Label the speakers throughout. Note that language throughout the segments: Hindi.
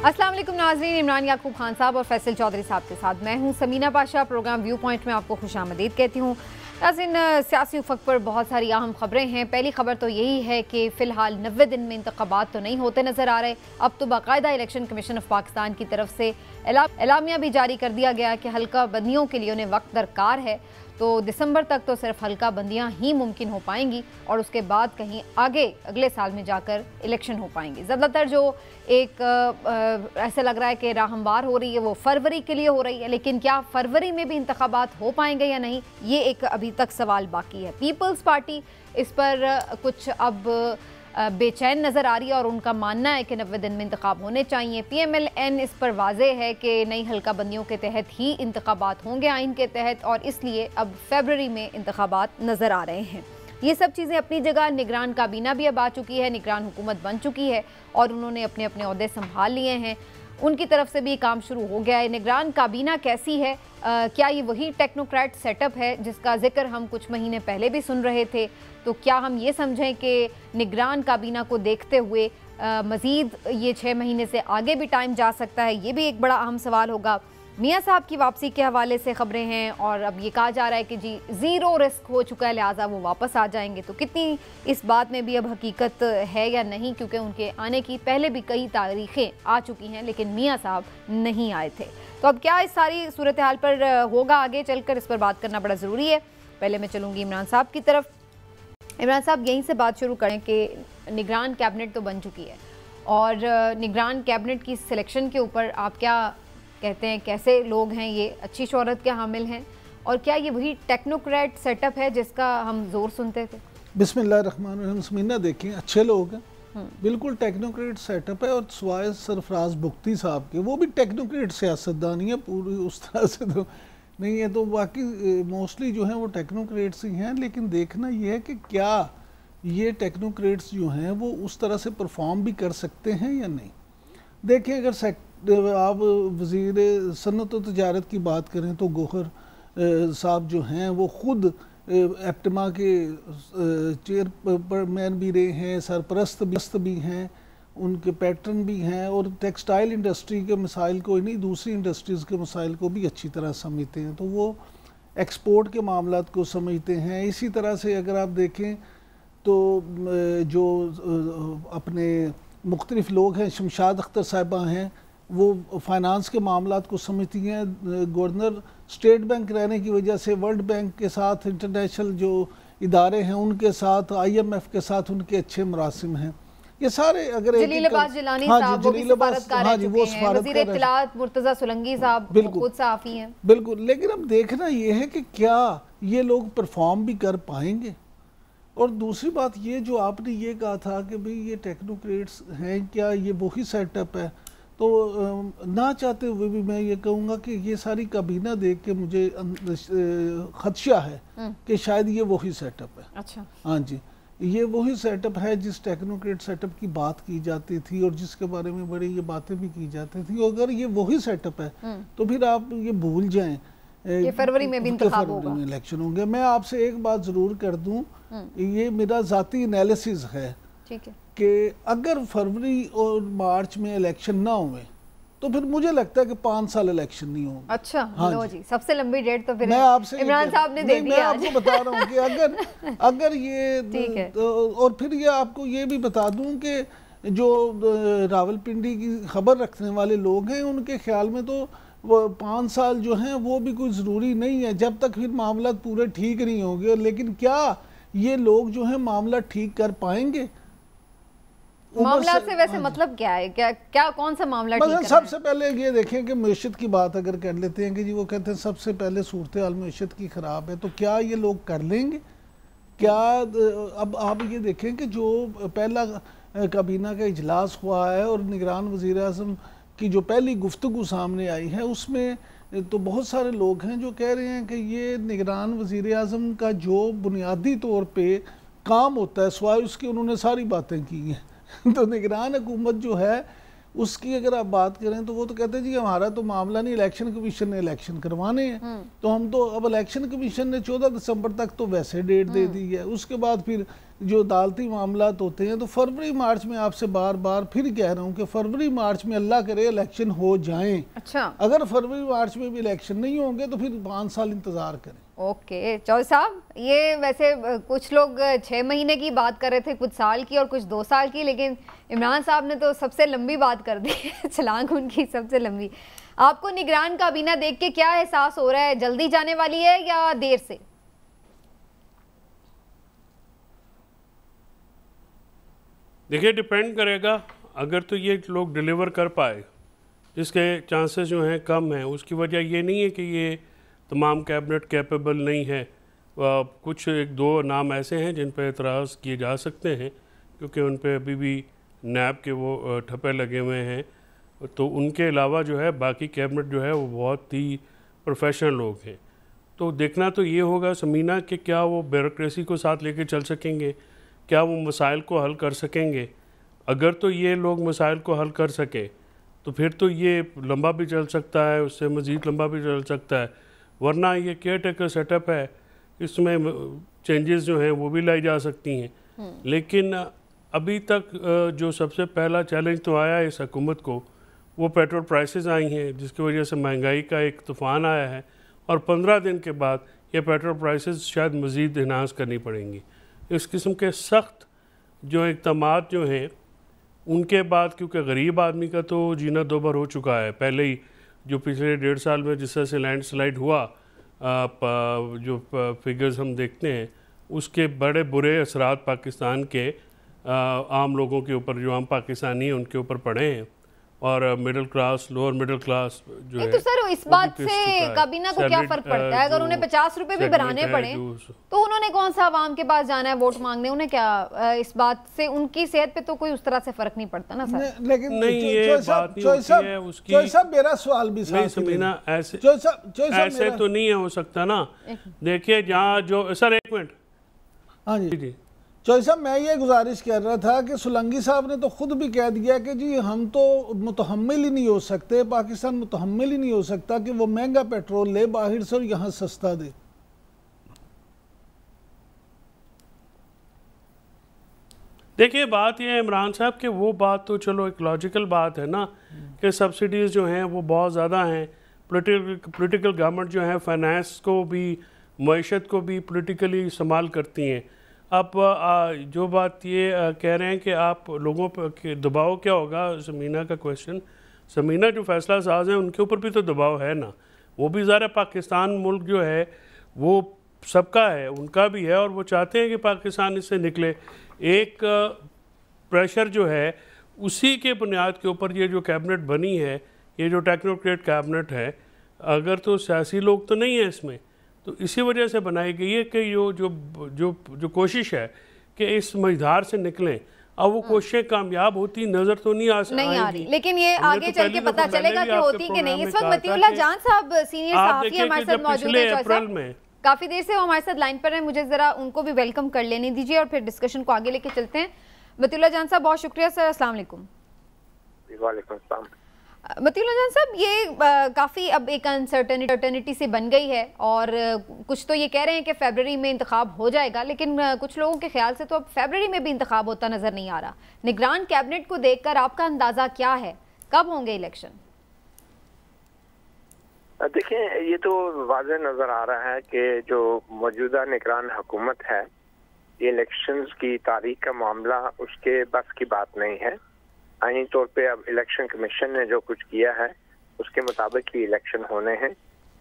Speaker 1: अस्सलाम वालेकुम नाज़रीन, इमरान याकूब खान साहब और फैसल चौधरी साहब के साथ मैं हूं Sameena Pasha. Programme Viewpoint में आपको खुशामदीद कहती हूं। नाज़रीन, सियासी उफ़क़ पर बहुत सारी अहम खबरें हैं। पहली खबर तो यही है कि फ़िलहाल 90 दिन में इंतख़ाबात तो नहीं होते नज़र आ रहे। अब तो बाकायदा इलेक्शन कमीशन ऑफ पाकिस्तान की तरफ से एलामिया भी जारी कर दिया गया कि हल्का बंदियों के लिए उन्हें वक्त दरकार है। तो दिसंबर तक तो सिर्फ हल्का बंदियाँ ही मुमकिन हो पाएंगी और उसके बाद कहीं आगे अगले साल में जाकर इलेक्शन हो पाएंगी। ज़्यादातर जो एक ऐसा लग रहा है कि राह हमवार हो रही है वो फरवरी के लिए हो रही है, लेकिन क्या फरवरी में भी इंतखाबात हो पाएंगे या नहीं, ये एक अभी तक सवाल बाकी है। पीपल्स पार्टी इस पर कुछ अब बेचैन नज़र आ रही है और उनका मानना है कि 90 दिन में इंतखाब होने चाहिए। PMLN इस पर वाज़े है कि नई हल्का बंदियों के तहत ही इंतखाबात होंगे आइन के तहत, और इसलिए अब फरवरी में इंतखाबात नज़र आ रहे हैं। ये सब चीज़ें अपनी जगह। निगरान काबीना भी अब आ चुकी है, निगरान हुकूमत बन चुकी है और उन्होंने अपने अपने ओहदे संभाल लिए हैं। उनकी तरफ से भी काम शुरू हो गया है। निगरान काबीना कैसी है? क्या ये वही टेक्नोक्रेट सेटअप है जिसका जिक्र हम कुछ महीने पहले भी सुन रहे थे? तो क्या हम ये समझें कि निगरान काबीना को देखते हुए मज़ीद ये 6 महीने से आगे भी टाइम जा सकता है? ये भी एक बड़ा अहम सवाल होगा। मियाँ साहब की वापसी के हवाले से खबरें हैं और अब ये कहा जा रहा है कि जी ज़ीरो रिस्क हो चुका है, लिहाजा वो वापस आ जाएंगे। तो कितनी इस बात में भी अब हकीकत है या नहीं, क्योंकि उनके आने की पहले भी कई तारीखें आ चुकी हैं लेकिन मियाँ साहब नहीं आए थे। तो अब क्या इस सारी सूरत हाल पर होगा आगे चलकर, इस पर बात करना बड़ा ज़रूरी है। पहले मैं चलूँगी इमरान साहब की तरफ। इमरान साहब, यहीं से बात शुरू करें कि निगरान कैबिनेट तो बन चुकी है और निगरान कैबिनेट की सिलेक्शन के ऊपर आप क्या कहते हैं? कैसे लोग हैं ये? अच्छी शोहरत के हामिल हैं और क्या ये वही टेक्नोक्रेट सेटअप है जिसका हम जोर सुनते थे?
Speaker 2: बिस्मिल्लाहिर्रहमानिर्रहीम। समीना, देखें, अच्छे लोग हैं, बिल्कुल टेक्नोक्रेट सेटअप है। और सवाए सरफराज बुख्ती साहब के, वो भी टेक्नोक्रेट सियासतदान है पूरी, उस तरह से तो नहीं है। तो बाकी मोस्टली जो हैं वो टेक्नोक्रेट्स ही हैं। लेकिन देखना ये है कि क्या ये टेक्नोक्रेट्स जो हैं वो उस तरह से परफॉर्म भी कर सकते हैं या नहीं। देखें, अगर आप वज़ीर सन्नत व तजारत की बात करें तो गौहर साहब जो हैं वो ख़ुद एप्टमा के चेयरमैन भी रहे हैं, सरपरस्त भी हैं, उनके पैटर्न भी हैं और टेक्सटाइल इंडस्ट्री के मसाइल को नहीं, दूसरी इंडस्ट्रीज़ के मसाइल को भी अच्छी तरह समझते हैं। तो वो एक्सपोर्ट के मामलात को समझते हैं। इसी तरह से अगर आप देखें तो जो अपने मुख्तलिफ लोग हैं, शमशाद अख्तर साहिबा हैं, वो फाइनेंस के मामलात को समझती हैं। गवर्नर स्टेट बैंक रहने की वजह से वर्ल्ड बैंक के साथ, इंटरनेशनल जो इदारे हैं उनके साथ, IMF के साथ उनके अच्छे मुरासिम हैं। ये सारे अगर बिल्कुल। लेकिन अब देखना ये है कि क्या ये लोग परफॉर्म भी कर पाएंगे। और दूसरी बात ये जो आपने ये कहा था कि भाई ये टेक्नोक्रेट्स हैं, क्या ये वही सेटअप है? तो ना चाहते हुए भी मैं ये कहूँगा कि ये सारी काबीना देख के मुझे खदशा है कि शायद ये वही सेटअप है। अच्छा, हाँ जी, ये वही सेटअप है जिस टेक्नोक्रेट सेटअप की बात की जाती थी और जिसके बारे में बड़ी ये बातें भी की जाती थी। अगर ये वही सेटअप है तो फिर आप ये भूल जाएं कि फरवरी में भी इंतखाब होगा, इलेक्शन होंगे। मैं आपसे एक बात ज़रूर कर दूं, ये मेरा ज़ाती एनालिसिस है, ठीक है, कि अगर फरवरी और मार्च में इलेक्शन ना हुए तो फिर मुझे लगता है कि 5 साल इलेक्शन नहीं होंगे। अच्छा, हाँ लो जी, सबसे लंबी डेट तो फिर मैं आपसे इमरान साहब ने दे दी। मैं आपको बता रहा हूँ कि अगर ये और फिर ये आपको ये भी बता दूं कि जो रावलपिंडी की खबर रखने वाले लोग हैं उनके ख्याल में तो वो 5 साल जो हैं वो भी कोई ज़रूरी नहीं है, जब तक फिर मामला पूरे ठीक नहीं होंगे। लेकिन क्या ये लोग जो हैं मामला ठीक कर पाएंगे?
Speaker 1: मामला से वैसे मतलब क्या है? क्या कौन सा मामला ठीक है?
Speaker 2: सबसे पहले ये देखें कि मैशत की बात अगर कर लेते हैं कि जी वो कहते हैं सबसे पहले सूरत हाल मैशत की ख़राब है, तो क्या ये लोग कर लेंगे? क्या अब आप ये देखें कि जो पहला काबीना का इजलास हुआ है और निगरान वज़ीर आज़म की जो पहली गुफ्तगू सामने आई है उसमें तो बहुत सारे लोग हैं जो कह रहे हैं कि ये निगरान वज़ीर आज़म का जो बुनियादी तौर पे काम होता है, सिवाय उसके उन्होंने सारी बातें की हैं। तो निगरान हुकूमत जो है उसकी अगर आप बात करें तो वो तो कहते हैं जी हमारा तो मामला नहीं, इलेक्शन कमीशन ने इलेक्शन करवाने हैं। तो हम तो अब इलेक्शन कमीशन ने 14 दिसंबर तक तो वैसे डेट दे दी है, उसके बाद फिर जो अदालती मामलात होते हैं तो फरवरी मार्च में आपसे बार बार फिर कह रहा हूँ कि फरवरी मार्च में अल्लाह करे इलेक्शन हो जाएं।
Speaker 1: अच्छा,
Speaker 2: अगर फरवरी मार्च में भी इलेक्शन नहीं होंगे तो फिर 5 साल इंतजार करें।
Speaker 1: ओके चौधरी साहब, ये वैसे कुछ लोग 6 महीने की बात कर रहे थे, कुछ साल की और कुछ 2 साल की, लेकिन इमरान साहब ने तो सबसे लंबी बात कर दी है छलांग उनकी सबसे लंबी। आपको निगरान काबीना देख के क्या एहसास हो रहा है, जल्दी जाने वाली है या देर से?
Speaker 3: देखिए, डिपेंड करेगा। अगर तो ये लोग डिलीवर कर पाए, जिसके चांसेस जो हैं कम हैं, उसकी वजह ये नहीं है कि ये तमाम कैबिनेट कैपेबल नहीं है। कुछ 1-2 नाम ऐसे हैं जिन पर एतराज़ किए जा सकते हैं क्योंकि उन पर अभी भी नैब के वो ठप्पे लगे हुए हैं। तो उनके अलावा जो है बाकी कैबिनेट जो है वो बहुत ही प्रोफेशनल लोग हैं। तो देखना तो ये होगा समीना कि क्या वो ब्यूरोक्रेसी को साथ लेके चल सकेंगे, क्या वो मसाइल को हल कर सकेंगे। अगर तो ये लोग मसाइल को हल कर सके तो फिर तो ये लंबा भी चल सकता है, उससे मज़ीद लंबा भी चल सकता है। वरना ये केयर टेकर सेटअप है, इसमें चेंजेस जो हैं वो भी लाई जा सकती हैं। लेकिन अभी तक जो सबसे पहला चैलेंज तो आया है इस हुकूमत को, वो पेट्रोल प्राइसेस आई हैं जिसकी वजह से महंगाई का एक तूफ़ान आया है, और 15 दिन के बाद ये पेट्रोल प्राइसेस शायद मज़ीद इन्हांस करनी पड़ेंगी। इस किस्म के सख्त जो इक़दामात जो हैं उनके बाद, क्योंकि गरीब आदमी का तो जीना दोबर हो चुका है पहले ही, जो पिछले 1.5 साल में जिस तरह से लैंडस्लाइड हुआ, जो फिगर्स हम देखते हैं उसके बड़े बुरे असरात पाकिस्तान के आम लोगों के ऊपर, जो आम पाकिस्तानी हैं उनके ऊपर पड़े हैं, और middle class, lower middle class जो है।
Speaker 1: तो सर इस बात से काबीना को क्या फर्क पड़ता है? अगर उन्हें 50 रुपए भी बढ़ाने पड़े तो उन्होंने कौन सा आवाम के पास जाना है वोट मांगने? उन्हें क्या इस बात से उनकी सेहत पे तो कोई उस तरह से फर्क नहीं पड़ता ना सर?
Speaker 2: लेकिन
Speaker 3: नहीं, ये बात नहीं होती है उसकी।
Speaker 2: मेरा सवाल भी
Speaker 3: नहीं समीना, ऐसे तो नहीं हो सकता ना। देखिए, जहाँ जो सर एक मिनट,
Speaker 2: हाँ जी चौधरी साहब, मैं ये गुजारिश कर रहा था कि सोलंकी साहब ने तो खुद भी कह दिया कि जी हम तो मुतहम्मिल ही नहीं हो सकते, पाकिस्तान मुतहम्मिल ही नहीं हो सकता कि वो महंगा पेट्रोल ले बाहर से और यहाँ सस्ता दे।
Speaker 3: देखिए, बात यह है इमरान साहब कि वो बात तो चलो एक लॉजिकल बात है ना कि सब्सिडीज़ जो हैं वो बहुत ज़्यादा हैं। पॉलिटिकल गवर्नमेंट जो है फाइनेंस को भी, मईशत को भी पॉलिटिकली इस्तेमाल करती हैं। अब जो बात ये कह रहे हैं कि आप लोगों पर दबाव क्या होगा, समीना का क्वेश्चन, समीना जो फैसला साज हैं उनके ऊपर भी तो दबाव है ना। वो भी ज़रा पाकिस्तान मुल्क जो है वो सबका है, उनका भी है, और वो चाहते हैं कि पाकिस्तान इससे निकले। एक प्रेशर जो है उसी के बुनियाद के ऊपर ये जो कैबिनेट बनी है, ये जो टेक्नोक्रेट कैबिनेट है, अगर तो सियासी लोग तो नहीं है इसमें, तो इसी वजह से बनाई गई है कि जो कोशिश है कि इस मझधार से निकलें। अब वो कोशिशें कामयाब होती नजर तो नहीं आ
Speaker 1: रही, लेकिन ये आगे चल के पता चलेगा कि होती कि नहीं। इस वक्त मतीउल्लाह जान साहब सीनियर सहाफ़ी हमारे साथ मौजूद हैं, काफी देर से वो हमारे साथ लाइन पर हैं। मुझे जरा उनको भी वेलकम कर लेने दीजिए और फिर डिस्कशन को आगे लेके चलते हैं। मतीउल्लाह जान साहब बहुत शुक्रिया सर, अस्सलाम वालेकुम।
Speaker 4: वालेकुम सलाम।
Speaker 1: मतीउल्लाह जान साहब, ये काफ़ी अब एक अनसर्टेनिटी सी बन गई है, और कुछ तो ये कह रहे हैं कि फरवरी में इंतखाब हो जाएगा, लेकिन कुछ लोगों के ख्याल से तो अब फरवरी में भी इंतखाब होता नज़र नहीं आ रहा। निगरान कैबिनेट को देखकर आपका अंदाज़ा क्या है, कब होंगे इलेक्शन?
Speaker 4: देखिए, ये तो वाज़ेह नज़र आ रहा है कि जो मौजूदा निगरान हुकूमत है, ये इलेक्शंस की तारीख का मामला उसके बस की बात नहीं है। आईनी तौर पे अब इलेक्शन कमीशन ने जो कुछ किया है उसके मुताबिक ही इलेक्शन होने हैं,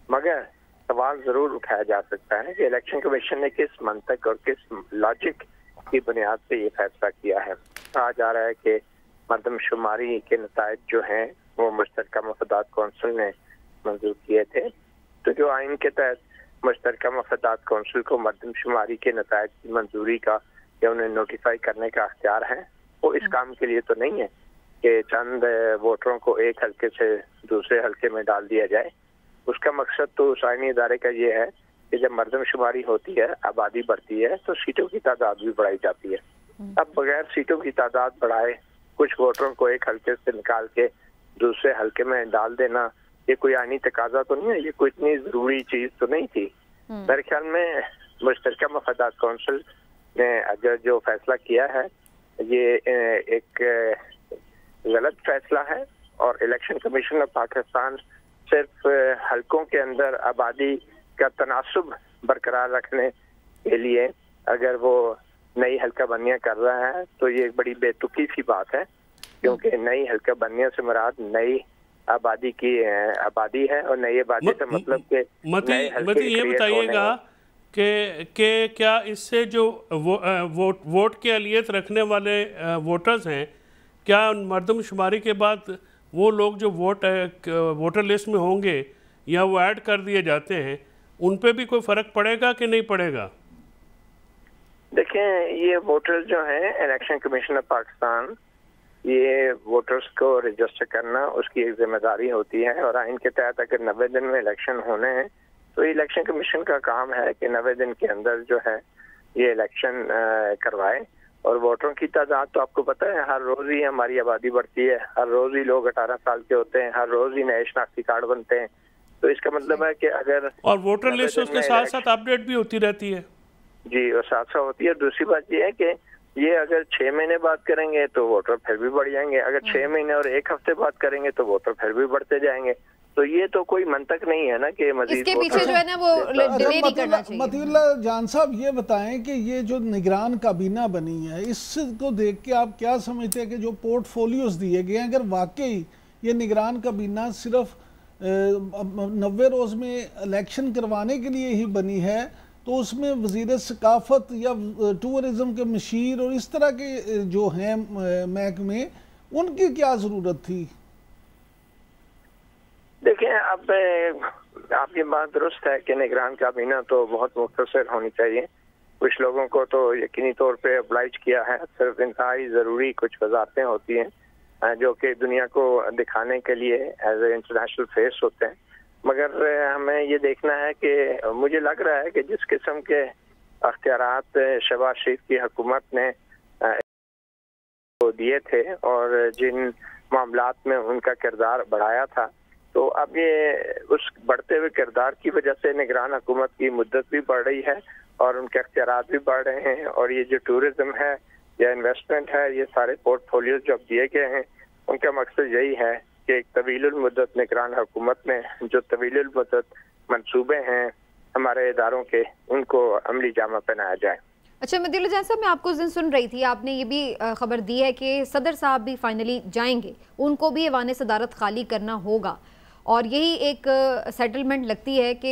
Speaker 4: मगर सवाल ज़रूर उठाया जा सकता है कि इलेक्शन कमीशन ने किस मंतक और किस लॉजिक की बुनियाद पे ये फैसला किया है। कहा जा रहा है कि मरदमशुमारी के नतायज जो हैं वो मुश्तरका मफादात कौंसिल ने मंजूर किए थे। तो जो आइन के तहत मुश्तरका मफादात कौंसिल को मरदमशुमारी के नतायज की मंजूरी का या उन्हें नोटिफाई करने का अख्तियार है, वो इस काम के लिए तो नहीं है कि चंद वोटरों को एक हल्के से दूसरे हल्के में डाल दिया जाए। उसका मकसद तो उस आईनी इदारे का ये है कि जब मरदमशुमारी होती है, आबादी बढ़ती है, तो सीटों की तादाद भी बढ़ाई जाती है। अब बगैर सीटों की तादाद बढ़ाए कुछ वोटरों को एक हल्के से निकाल के दूसरे हल्के में डाल देना, ये कोई आईनी तकाजा तो नहीं है, ये कोई इतनी जरूरी चीज तो नहीं थी। मेरे ख्याल में मुश्तरका मफादात कौंसिल ने अगर जो फैसला किया है ये एक गलत फैसला है, और इलेक्शन कमीशन ऑफ पाकिस्तान सिर्फ हल्कों के अंदर आबादी का तनासुब बरकरार रखने के लिए अगर वो नई हल्का बंदियां कर रहा है तो ये एक बड़ी बेतुकी सी बात है, क्योंकि नई हल्का बंदियां से मुराद नई आबादी की आबादी है, और नई आबादी से मतलब के
Speaker 3: मती ये बताइएगा कि क्या इससे जो वोट के अहलियत रखने वाले वोटर्स हैं, क्या मर्दमशुमारी के बाद वो लोग जो वोटर लिस्ट में होंगे या वो ऐड कर दिए जाते हैं, उन पे भी कोई फ़र्क पड़ेगा कि नहीं पड़ेगा?
Speaker 4: देखें, ये वोटर्स जो हैं, इलेक्शन कमीशन ऑफ पाकिस्तान ये वोटर्स को रजिस्टर करना उसकी एक जिम्मेदारी होती है, और आइन के तहत अगर 90 दिन में इलेक्शन होने हैं तो इलेक्शन कमीशन का काम है कि 90 दिन के अंदर जो है ये इलेक्शन करवाए। और वोटरों की तादाद तो आपको पता है, हर रोज ही हमारी आबादी बढ़ती है, हर रोज ही लोग 18 साल के होते हैं, हर रोज ही नए शनाख्ती कार्ड बनते हैं। तो इसका मतलब है कि अगर
Speaker 3: और वोटर लिस्ट उसके साथ साथ अपडेट भी होती रहती है
Speaker 4: जी, और साथ साथ होती है। दूसरी बात ये है कि ये अगर 6 महीने बाद करेंगे तो वोटर फिर भी बढ़ जाएंगे, अगर 6 महीने और 1 हफ्ते बाद करेंगे तो वोटर फिर भी बढ़ते जाएंगे। तो ये तो कोई मंतक नहीं है ना कि मजीद
Speaker 1: इसके पीछे जो है ना वो डिले नहीं करना चाहिए।
Speaker 2: मतीउल्लाह जान साहब ये बताएं कि ये जो निगरान काबीना बनी है, इसको देख के आप क्या समझते हैं कि जो पोर्टफोलियोज दिए गए हैं, अगर वाकई ये निगरान काबीना सिर्फ 90 रोज में इलेक्शन करवाने के लिए ही बनी है, तो उसमें वज़ीर सकाफत या टूरिज़म के मशीर और इस तरह के जो हैं महकमे, उनकी क्या ज़रूरत थी?
Speaker 4: देखें, अब आपकी बात दुरुस्त है कि निगरान काबीना तो बहुत मुख्तसर होनी चाहिए। कुछ लोगों को तो यकीनी तौर पे oblige किया है, सिर्फ इंतहाई ज़रूरी कुछ वजारतें होती हैं जो कि दुनिया को दिखाने के लिए एज ए इंटरनेशनल फेस होते हैं। मगर हमें ये देखना है कि मुझे लग रहा है कि जिस किस्म के अख्तियारात शहबाज शरीफ की हुकूमत ने दिए थे और जिन मामलात में उनका किरदार बढ़ाया था, तो अब ये उस बढ़ते हुए किरदार की वजह से निगरान हुकूमत की मुद्दत भी बढ़ रही है और उनके अख्तियारात भी बढ़ रहे हैं। और ये जो टूरिज्म है या इन्वेस्टमेंट है, ये सारे पोर्टफोलियोज जो दिए गए हैं, उनका मकसद यही है कि एक तवीलुल मुद्दत निगरान हुकूमत में जो तवीलुल मुद्दत मंसूबे हैं हमारे इदारों के, उनको अमली जामा पहनाया जाए।
Speaker 1: अच्छा मतीउल्लाह जान साहब, मैं आपको उस दिन सुन रही थी, आपने ये भी खबर दी है कि सदर साहब भी फाइनली जाएंगे, उनको भी ऐवान सदारत खाली करना होगा, और यही एक सेटलमेंट लगती है कि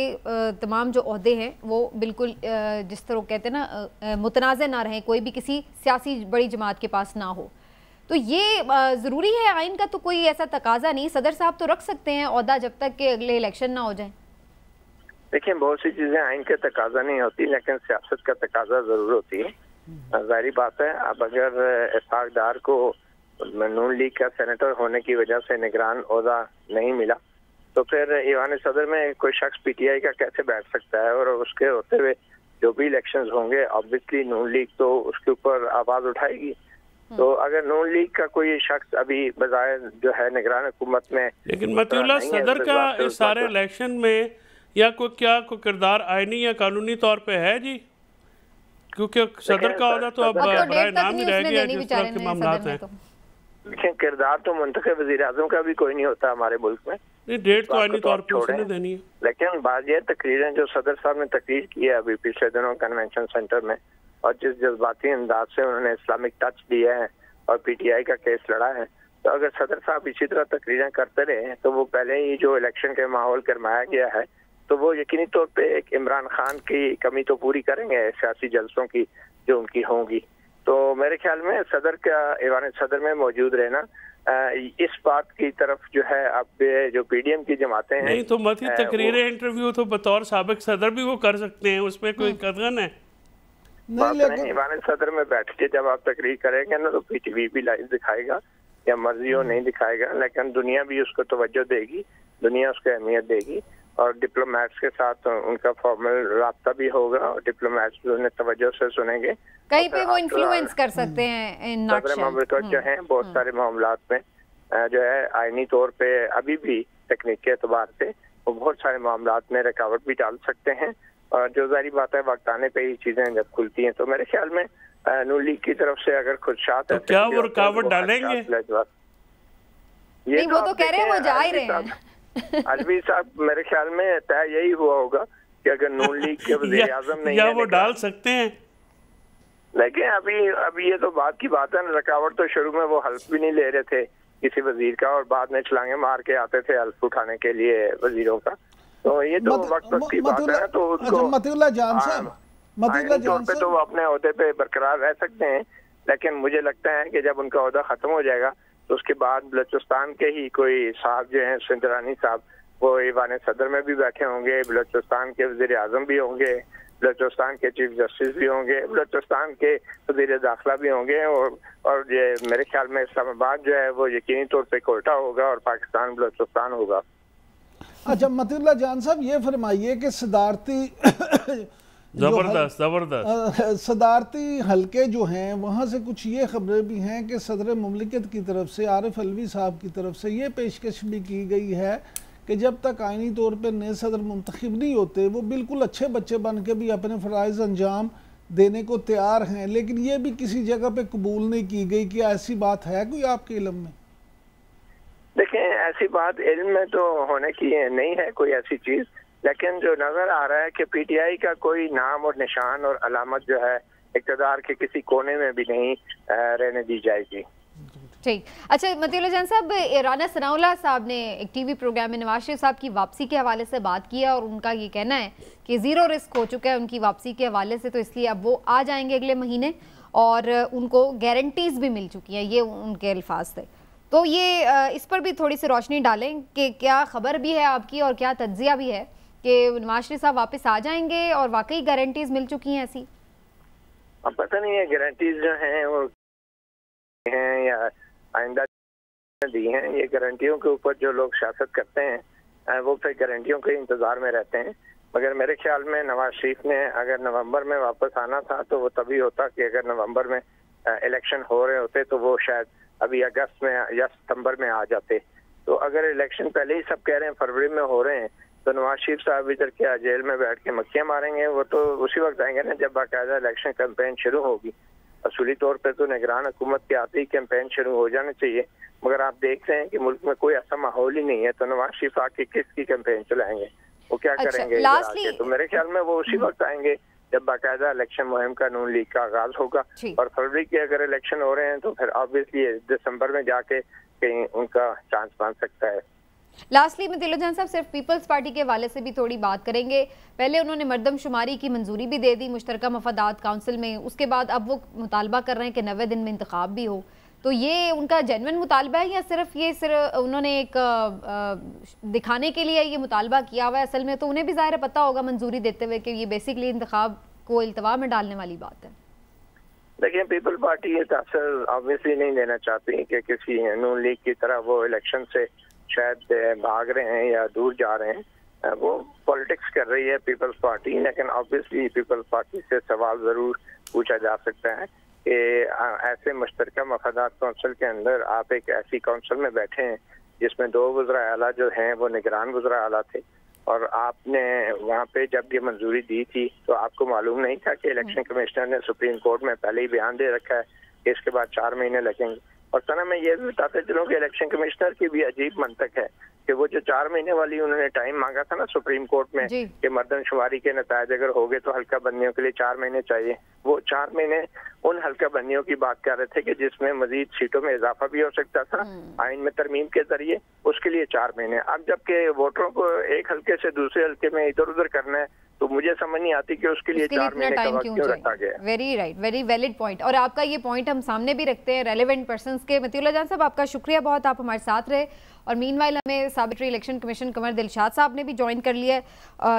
Speaker 1: तमाम जो ओहदे हैं वो बिल्कुल जिस तरह कहते हैं ना मुतनाज़ ना रहें, कोई भी किसी सियासी बड़ी जमात के पास ना हो। तो ये ज़रूरी है, आइन का तो कोई ऐसा तकाजा नहीं, सदर साहब तो रख सकते हैं ओहदा जब तक कि अगले इलेक्शन ना हो जाए।
Speaker 4: देखिए, बहुत सी चीज़ें आइन का तकाजा नहीं होती, लेकिन सियासत का तकाजा ज़रूर होती है। ज़ाहिर बात है, अब अगर इस्हाक डार को नून लीग का सेनेटर होने की वजह से निगरान ओहदा नहीं मिला, तो फिर ईवान सदर में कोई शख्स PTI का कैसे बैठ सकता है? और उसके होते हुए जो भी इलेक्शंस होंगे, ऑब्वियसली नून लीग तो उसके ऊपर आवाज उठाएगी। तो अगर नून लीग का कोई शख्स अभी बजाय जो है निगरान हुकूमत में,
Speaker 3: लेकिन मतीउल्लाह सदर का इस सारे इलेक्शन में या कोई किरदार आईनी या कानूनी तौर पे है जी? क्योंकि सदर का ओहदा तो अब बराए नाम ही रह गया जिस तरह के मामलात हैं।
Speaker 4: लेकिन किरदार तो मुंतखब वज़ीर आज़म का भी कोई नहीं होता हमारे मुल्क में।
Speaker 3: नहीं, डेट तो आईनी तौर पे उसने देनी है।
Speaker 4: लेकिन बात यह तकरीरें जो सदर साहब ने तकरीर की है अभी पिछले दिनों कन्वेंशन सेंटर में, और जिस जज्बाती अंदाज से उन्होंने इस्लामिक टच दिया है और PTI का केस लड़ा है, तो अगर सदर साहब इसी तरह तकरीरें करते रहे तो वो पहले ही जो इलेक्शन के माहौल गरमाया गया है, तो वो यकीनी तौर पे एक इमरान खान की कमी तो पूरी करेंगे सियासी जलसों की जो उनकी होंगी। तो मेरे ख्याल में सदर का ईवान सदर में मौजूद रहना इस बात की तरफ जो है, अब जो PDM की जमातें हैं,
Speaker 3: नहीं तो मती तकरीरें इंटरव्यू तो बतौर साबिक सदर भी वो कर सकते हैं, उसमें कोई कदगन है
Speaker 4: नहीं। ईवान सदर में बैठ के जब आप तकरीर करेंगे ना, तो PTV भी लाइव दिखाएगा या मर्जी हो नहीं दिखाएगा, लेकिन दुनिया भी उसको तवज्जो देगी, दुनिया उसको अहमियत देगी और डिप्लोमेट्स के साथ उनका फॉर्मल राब्ता भी होगा और डिप्लोमेट्स भी उन्हें तवज्जो से सुनेंगे।
Speaker 1: कहीं पे वो इन्फ्लुएंस कर सकते हैं इन
Speaker 4: ममलकत जो हैं बहुत सारे मामलात में जो है आईनी तौर पे अभी भी तकनीक के एतबार से वो बहुत सारे मामलात में रुकावट भी डाल सकते हैं और जो जारी बात है वक्त आने पे ही चीजें जब खुलती हैं तो मेरे ख्याल में नून लीग की तरफ से अगर खुदशात
Speaker 3: तो क्या वो रुकावट डालेंगे?
Speaker 1: ये वो तो कह रहे हैं वो जा ही रहे हैं।
Speaker 4: अलवी साहब मेरे ख्याल में तय यही हुआ होगा कि अगर नून लीग के वज़ीर आज़म नहीं
Speaker 3: है वो डाल सकते हैं,
Speaker 4: लेकिन अभी ये तो बात की बात है। रुकावट तो शुरू में वो हल्फ भी नहीं ले रहे थे किसी वजीर का और बाद में छलांगे मार के आते थे हल्फ उठाने के लिए वजीरों का। तो ये तो वक्त की बात है। तो उसको
Speaker 2: मतीउल्लाह जान साहब
Speaker 4: तो वो अपने ओहदे पे बरकरार रह सकते हैं, लेकिन मुझे लगता है कि जब उनका ओहदा खत्म हो जाएगा तो उसके बाद बलूचिस्तान के ही कोई साहब जो हैं सिंधरानी साहब वो ईवान सदर में भी बैठे होंगे, बलूचिस्तान के वज़ीर आज़म भी होंगे, बलूचिस्तान के चीफ जस्टिस भी होंगे, बलूचिस्तान के वज़ीर दाखिला भी होंगे और ये मेरे ख्याल में इस्लामाबाद जो है वो यकीनी तौर पे कोयटा होगा और पाकिस्तान बलूचिस्तान होगा।
Speaker 2: अच्छा मतीउल्लाह जान साहब ये फरमाइए कि सदारती हलके जो हैं वहाँ से कुछ ये खबरें भी हैं कि सदर मुमलिकत की तरफ से आरिफ अलवी साहब की तरफ से ये पेशकश भी की गई है कि जब तक आइनी तौर पर नए सदर मुंतखब नहीं होते वो बिल्कुल अच्छे बच्चे बन के भी अपने फ़राइज़ अंजाम देने को तैयार हैं, लेकिन ये भी किसी जगह पे कबूल नहीं की गई। कि ऐसी बात है कोई आपके इल्म में?
Speaker 4: देखें ऐसी बात इल्म में तो होने की नहीं है कोई ऐसी चीज़, लेकिन जो नज़र आ रहा है कि पीटीआई का कोई नाम और निशान और अलामत जो है इक़्तिदार के किसी कोने में भी नहीं रहने दी जाएगी।
Speaker 1: ठीक। अच्छा मतीउल्लाह जान साहब, राना सनाउल्लाह साहब ने एक टीवी प्रोग्राम में नवाज शरीफ साहब की वापसी के हवाले से बात की है और उनका ये कहना है कि ज़ीरो रिस्क हो चुका है उनकी वापसी के हवाले से, तो इसलिए अब वो आ जाएंगे अगले महीने और उनको गारंटीज़ भी मिल चुकी हैं, ये उनके अल्फाज थे। तो ये इस पर भी थोड़ी सी रोशनी डालें कि क्या खबर भी है आपकी और क्या तज्जिया भी है कि नवाज शरीफ साहब वापस आ जाएंगे और वाकई गारंटीज़ मिल चुकी हैं ऐसी?
Speaker 4: अब पता नहीं है गारंटीज़ जो हैं वो हैं या आइंदा दी हैं। ये गारंटियों के ऊपर जो लोग सियासत करते हैं वो फिर गारंटियों के इंतज़ार में रहते हैं। मगर मेरे ख्याल में नवाज शरीफ ने अगर नवंबर में वापस आना था तो वो तभी होता कि अगर नवंबर में इलेक्शन हो रहे होते तो वो शायद अभी अगस्त में या सितंबर में आ जाते। तो अगर इलेक्शन पहले ही सब कह रहे हैं फरवरी में हो रहे हैं तो नवाज शरीफ साहब इधर क्या जेल में बैठ के मक्खियाँ मारेंगे? वो तो उसी वक्त आएंगे ना जब बाकायदा इलेक्शन कैंपेन शुरू होगी। असूली तौर पर तो निगरान हुकूमत के आते ही कैंपेन शुरू हो जाना चाहिए, मगर आप देख रहे हैं कि मुल्क में कोई ऐसा माहौल ही नहीं है, तो नवाज शरीफ आके किसकी कैंपेन चलाएंगे? वो क्या करेंगे? तो मेरे ख्याल में वो उसी वक्त आएंगे जब बाकायदा इलेक्शन मुहिम का नून लीग का आगाज होगा और फरवरी के अगर इलेक्शन हो रहे हैं तो फिर ऑब्वियसली दिसंबर में जाके कहीं उनका चांस बन सकता है।
Speaker 1: लास्टली मतीउल्लाह जान साहब सिर्फ पीपल्स पार्टी के हवाले से भी थोड़ी बात करेंगे। पहले उन्होंने मरदमशुमारी की मंजूरी भी दे दी मुश्तरका मफादात काउंसिल में, उसके बाद अब वो मुतालबा कर रहे हैं कि 90 दिन में इंतखाब भी हो। तो ये उनका जेन्युइन मुतालबा है या सिर्फ उन्होंने एक दिखाने के लिए ये मुतालबा किया हुआ है? असल में तो उन्हें भी ज़ाहिर पता होगा मंजूरी देते हुए कि ये बेसिकली इंतखाब को इल्तवा में डालने वाली बात है।
Speaker 4: देखिए पीपल पार्टी ये तासर ऑब्वियसली नहीं देना चाहती कि किसी नून लीग की तरह वो इलेक्शन से शायद भाग रहे हैं या दूर जा रहे हैं। वो पॉलिटिक्स कर रही है पीपल्स पार्टी, लेकिन ऑब्वियसली पीपल्स पार्टी से सवाल ज़रूर पूछा जा सकता है कि ऐसे मुश्तरका मफादात कौंसिल के अंदर आप एक ऐसी कौंसिल में बैठे हैं जिसमें 2 वज़रा आला जो हैं वो निगरान वज़रा आला थे और आपने वहाँ पे जब ये मंजूरी दी थी तो आपको मालूम नहीं था कि इलेक्शन कमिश्नर ने सुप्रीम कोर्ट में पहले ही बयान दे रखा है कि इसके बाद 4 महीने लगेंगे। और सना मैं ये भी बताते चलूँ कि इलेक्शन कमिश्नर की भी अजीब मंतक है कि वो जो 4 महीने वाली उन्होंने टाइम मांगा था ना सुप्रीम कोर्ट में कि मर्दमशुमारी के नतायज अगर हो गए तो हल्का बंदियों के लिए 4 महीने चाहिए, वो 4 महीने उन हल्का बंदियों की बात कर रहे थे कि जिसमें मजीद सीटों में इजाफा भी हो सकता था आइन में तरमीम के जरिए, उसके लिए 4 महीने। अब जबकि वोटरों को एक हल्के से दूसरे हल्के में इधर उधर करना है तो मुझे समझ नहीं आती कि उसके लिए 4 महीने का वक्त क्यों रखा गया।
Speaker 1: Very right, very valid point, और आपका ये पॉइंट हम सामने भी रखते हैं रेलेवेंट पर्संस के। मतीउल्लाह जान साहब आपका शुक्रिया बहुत, आप हमारे साथ रहे। और मीनवाइल हमें साबित्री इलेक्शन कमीशन कमर दिलशाद साहब ने भी ज्वाइन कर लिया है।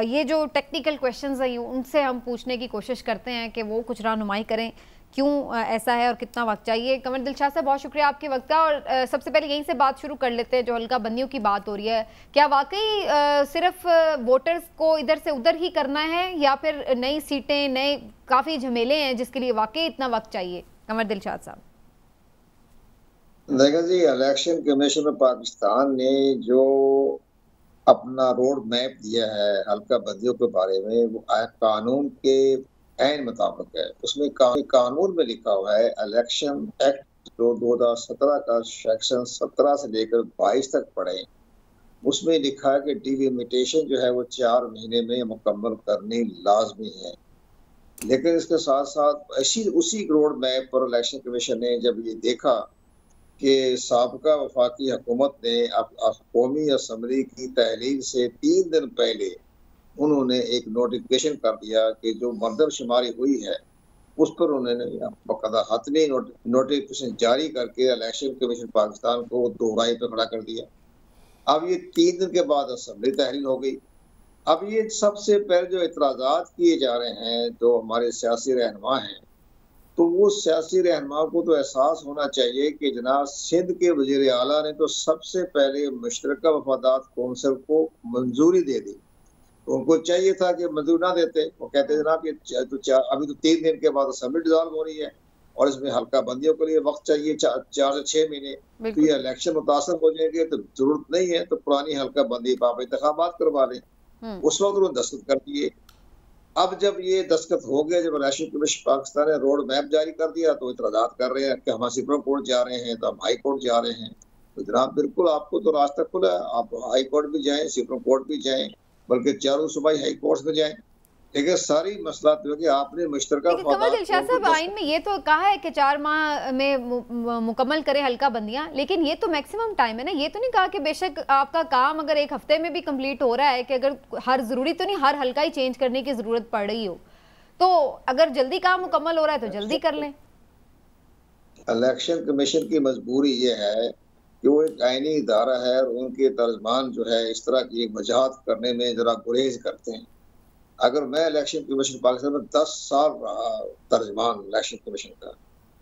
Speaker 1: ये जो टेक्निकल क्वेश्चंस हैं उनसे हम पूछने की कोशिश करते हैं कि वो कुछ रहनुमाई करें क्यों ऐसा है और कितना वक्त चाहिए। कमर दिलशाद साहब, बहुत शुक्रिया आपके वक्त का। और सबसे पहले यहीं से बात शुरू कर लेते हैं, जो हल्का बंदियों की बात हो रही है, क्या वाकई सिर्फ वोटर्स को इधर से उधर ही करना है या फिर नई सीटें, नए काफ़ी झमेले हैं जिसके लिए वाकई इतना वक्त चाहिए? कमर दिलशाद साहब।
Speaker 5: देखा जी, इलेक्शन कमीशन ऑफ पाकिस्तान ने जो अपना रोड मैप दिया है हल्का बंदियों के बारे में, वो कानून के ऐन मुताबिक है। उसमें कानून में लिखा हुआ है, इलेक्शन एक्ट जो 2017 का सेक्शन 17 से लेकर 22 तक पढ़े, उसमें लिखा है कि डिलिमिटेशन जो है वो 4 महीने में मुकम्मल करनी लाजमी है। लेकिन इसके साथ साथ उसी रोड मैप पर इलेक्शन कमीशन ने जब ये देखा कि साबका वफाकी हुकूमत ने कौमी असम्बली की तहलील से 3 दिन पहले उन्होंने एक नोटिफिकेशन कर दिया कि जो मरदमशुमारी हुई है उस पर उन्होंने बाकायदा हतमी नोटिफिकेशन जारी करके इलेक्शन कमीशन पाकिस्तान को दोहराई पर खड़ा कर दिया। अब ये 3 दिन के बाद असम्बली तहलील हो गई। अब ये सबसे पहले जो इतराज़ात किए जा रहे हैं जो हमारे सियासी रहनुमा हैं, तो वो सियासी रहनुमा को तो एहसास होना चाहिए कि जनाब सिंध के वज़ीर आला ने तो सबसे पहले मुश्तरका वफादात कौंसिल को मंजूरी दे दी। तो उनको चाहिए था कि मंजूर ना देते, वो कहते जनाब ये अभी तो 3 दिन के बाद असेंबली डिसॉल्व हो रही है और इसमें हल्का बंदियों के लिए वक्त चाहिए 4 से 6 महीने, तो ये इलेक्शन मुतासर हो जाएंगे, तो जरूरत नहीं है, तो पुरानी हल्का बंदी पर इंतखाबात करवा लें। उस वक्त उन्होंने दस्तखत कर दिए। अब जब ये दस्तखत हो गया, जब इलेक्शन कमीशन पाकिस्तान ने रोड मैप जारी कर दिया, तो इतराज़ात कर रहे हैं कि हम सुप्रीम कोर्ट जा रहे हैं, तो हम हाई कोर्ट जा रहे हैं। तो जनाब बिल्कुल आपको तो रास्ता खुला है, आप हाई कोर्ट भी जाएं, सुप्रीम कोर्ट भी जाएं, बल्कि चारों सूबाई हाई कोर्ट में जाएं। लेकिन सारी मसला तो है कि आपने मुश्तरका
Speaker 1: कमर दिलशाद साहब, आइन में ये तो कहा है कि 4 माह में मुकम्मल करें हल्का बंदियां, लेकिन ये तो मैक्सिमम टाइम है ना। ये तो नहीं कहा कि बेशक आपका काम अगर 1 हफ्ते में भी कंप्लीट हो रहा है, कि अगर हर जरूरी तो नहीं हर हल्का ही चेंज करने की जरूरत पड़ रही हो, तो अगर जल्दी काम मुकम्मल हो रहा है तो जल्दी कर लें।
Speaker 5: इलेक्शन कमीशन की मजबूरी ये है कि वो एक आईनी इदारा है और उनके तर्जमान जो है इस तरह की वजाहत करने में जरा गुरेज करते हैं। अगर मैं इलेक्शन कमीशन पाकिस्तान में 10 साल रहा तर्जमान इलेक्शन कमीशन का,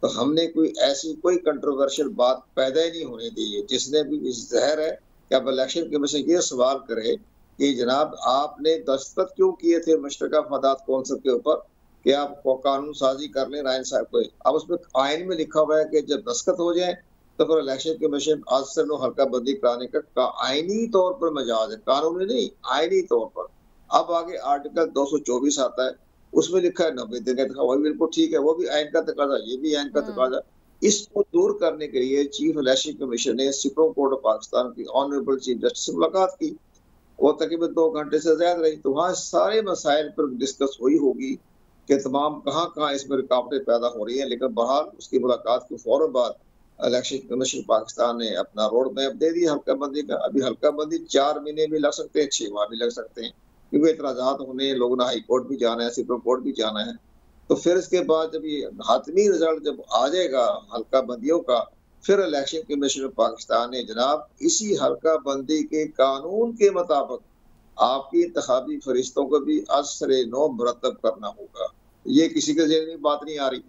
Speaker 5: तो हमने कोई ऐसी कोई कंट्रोवर्शियल बात पैदा ही नहीं होने दी है। जिसने भी जहर है कि अब इलेक्शन कमीशन ये सवाल करे कि जनाब आपने दस्तखत क्यों किए थे मुश्तरका वफादात कौंसिल के ऊपर कि आप कानून साजी कर लें रायन साहब को। अब उसमें आइन में लिखा हुआ है कि जब दस्तखत हो जाए तो फिर इलेक्शन कमीशन आज से हल्का बंदी कराने का आईनी तौर पर मजाज है, कानूनी नहीं, आईनी तौर पर। अब आगे आर्टिकल 224 आता है, उसमें लिखा है 90 दिन का, वो भी बिल्कुल ठीक है, वो भी आइन का तकाजा, ये भी आइन का तकाजा। इसको दूर करने के लिए चीफ इलेक्शन कमीशन ने सुप्रीम कोर्ट ऑफ पाकिस्तान की ऑनरेबल चीफ जस्टिस से मुलाकात की। वो तकरीबन 2 घंटे से ज्यादा रही, तो वहाँ सारे मसाइल पर डिस्कस हुई होगी कि तमाम कहाँ इसमें रुकावटें पैदा हो रही है। लेकिन बहरहाल उसकी मुलाकात के फौरन बाद इलेक्शन कमीशन पाकिस्तान ने अपना रोड मैप दे दिया हल्का बंदी का। अभी हल्का बंदी 4 महीने भी लग सकते हैं, 6 माह भी लग सकते हैं, क्योंकि इतराज़ात होने, लोगों ने हाई कोर्ट भी जाना है, सुप्रीम कोर्ट भी जाना है। तो फिर इसके बाद जब ये हातमी रिजल्ट जब आ जाएगा हल्का बंदियों का, फिर इलेक्शन कमीशन पाकिस्तान ने जनाब इसी हल्का बंदी के कानून के मुताबिक आपकी इंतखाबी फरिश्तों को भी असरे नो मुरतब करना होगा। ये किसी के ज़हन में बात नहीं आ रही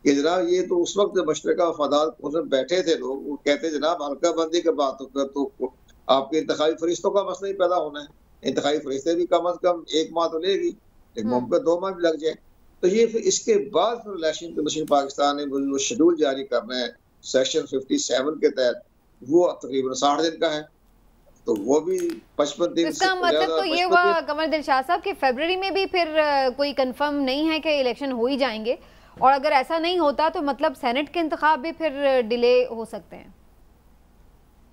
Speaker 5: कि जनाब ये तो उस वक्त मुश्तरका वफादात उसमें बैठे थे लोग, वो कहते जनाब हल्का बंदी के बाद तो आपके इंतखाबी फरिश्तों का मसला ही पैदा होना है। इंतखाबी फरिश्ते भी कम अज कम 1 माह तो लेगी, लेकिन मुमकिन 2 माह भी लग जाए। तो ये फिर इसके बाद फिर इलेक्शन कमीशन पाकिस्तान ने वो शेड्यूल जारी करना है सेक्शन 57 के तहत, वो तकरीबन 60 दिन का है, तो वो भी 55 दिन।
Speaker 1: इसका मतलब तो ये हुआ कमर दिलशाद साहब कि फरवरी में भी फिर कोई कंफर्म नहीं है कि इलेक्शन हो ही जाएंगे, और अगर ऐसा नहीं होता तो मतलब सेनेट के इंतखाब भी फिर डिले हो सकते हैं।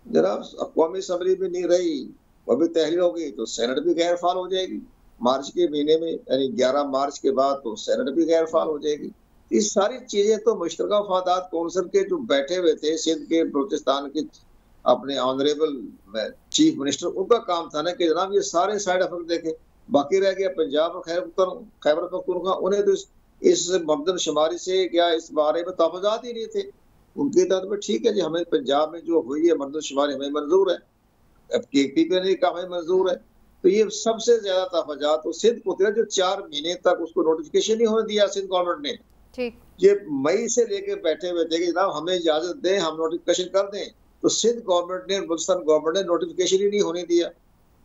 Speaker 5: जनाब अक़वामी असम्बली भी नहीं रही, वो भी तहलील होगी, तो सेनेट भी गैर फाल हो जाएगी मार्च के महीने में, यानी 11 मार्च के बाद तो सेनेट भी गैर फाल हो जाएगी। ये सारी चीजें तो मुश्तरका वफादात कौंसिल के जो बैठे हुए थे सिंध के बलूचिस्तान के अपने ऑनरेबल चीफ मिनिस्टर, उनका काम था ना कि जनाब ये सारे साइड इफेक्ट देखे। बाकी रह गया पंजाब और खैबर पख्तूनख्वा, उन्हें तो इस मरदमशुमारी से क्या इस बारे में तहफ़्फ़ुज़ात ही नहीं थे। उनकी तरफ में ठीक है जी, हमें पंजाब में जो हुई है मरदमशुमारी हमें मंजूर है, अब KPP ने कहा हमें मंजूर है। तो ये सबसे ज्यादा तहफ़्फ़ुज़ात तो सिंध को थे जो 4 महीने तक उसको नोटिफिकेशन नहीं होने दिया सिंध गवर्नमेंट ने।
Speaker 1: ठीक।
Speaker 5: ये मई से लेके बैठे हुए थे कि जनाब हमें इजाजत दें, हम नोटिफिकेशन कर दें, तो सिंध गवर्नमेंट ने, बलूचिस्तान गवर्नमेंट ने नोटिफिकेशन ही नहीं होने दिया।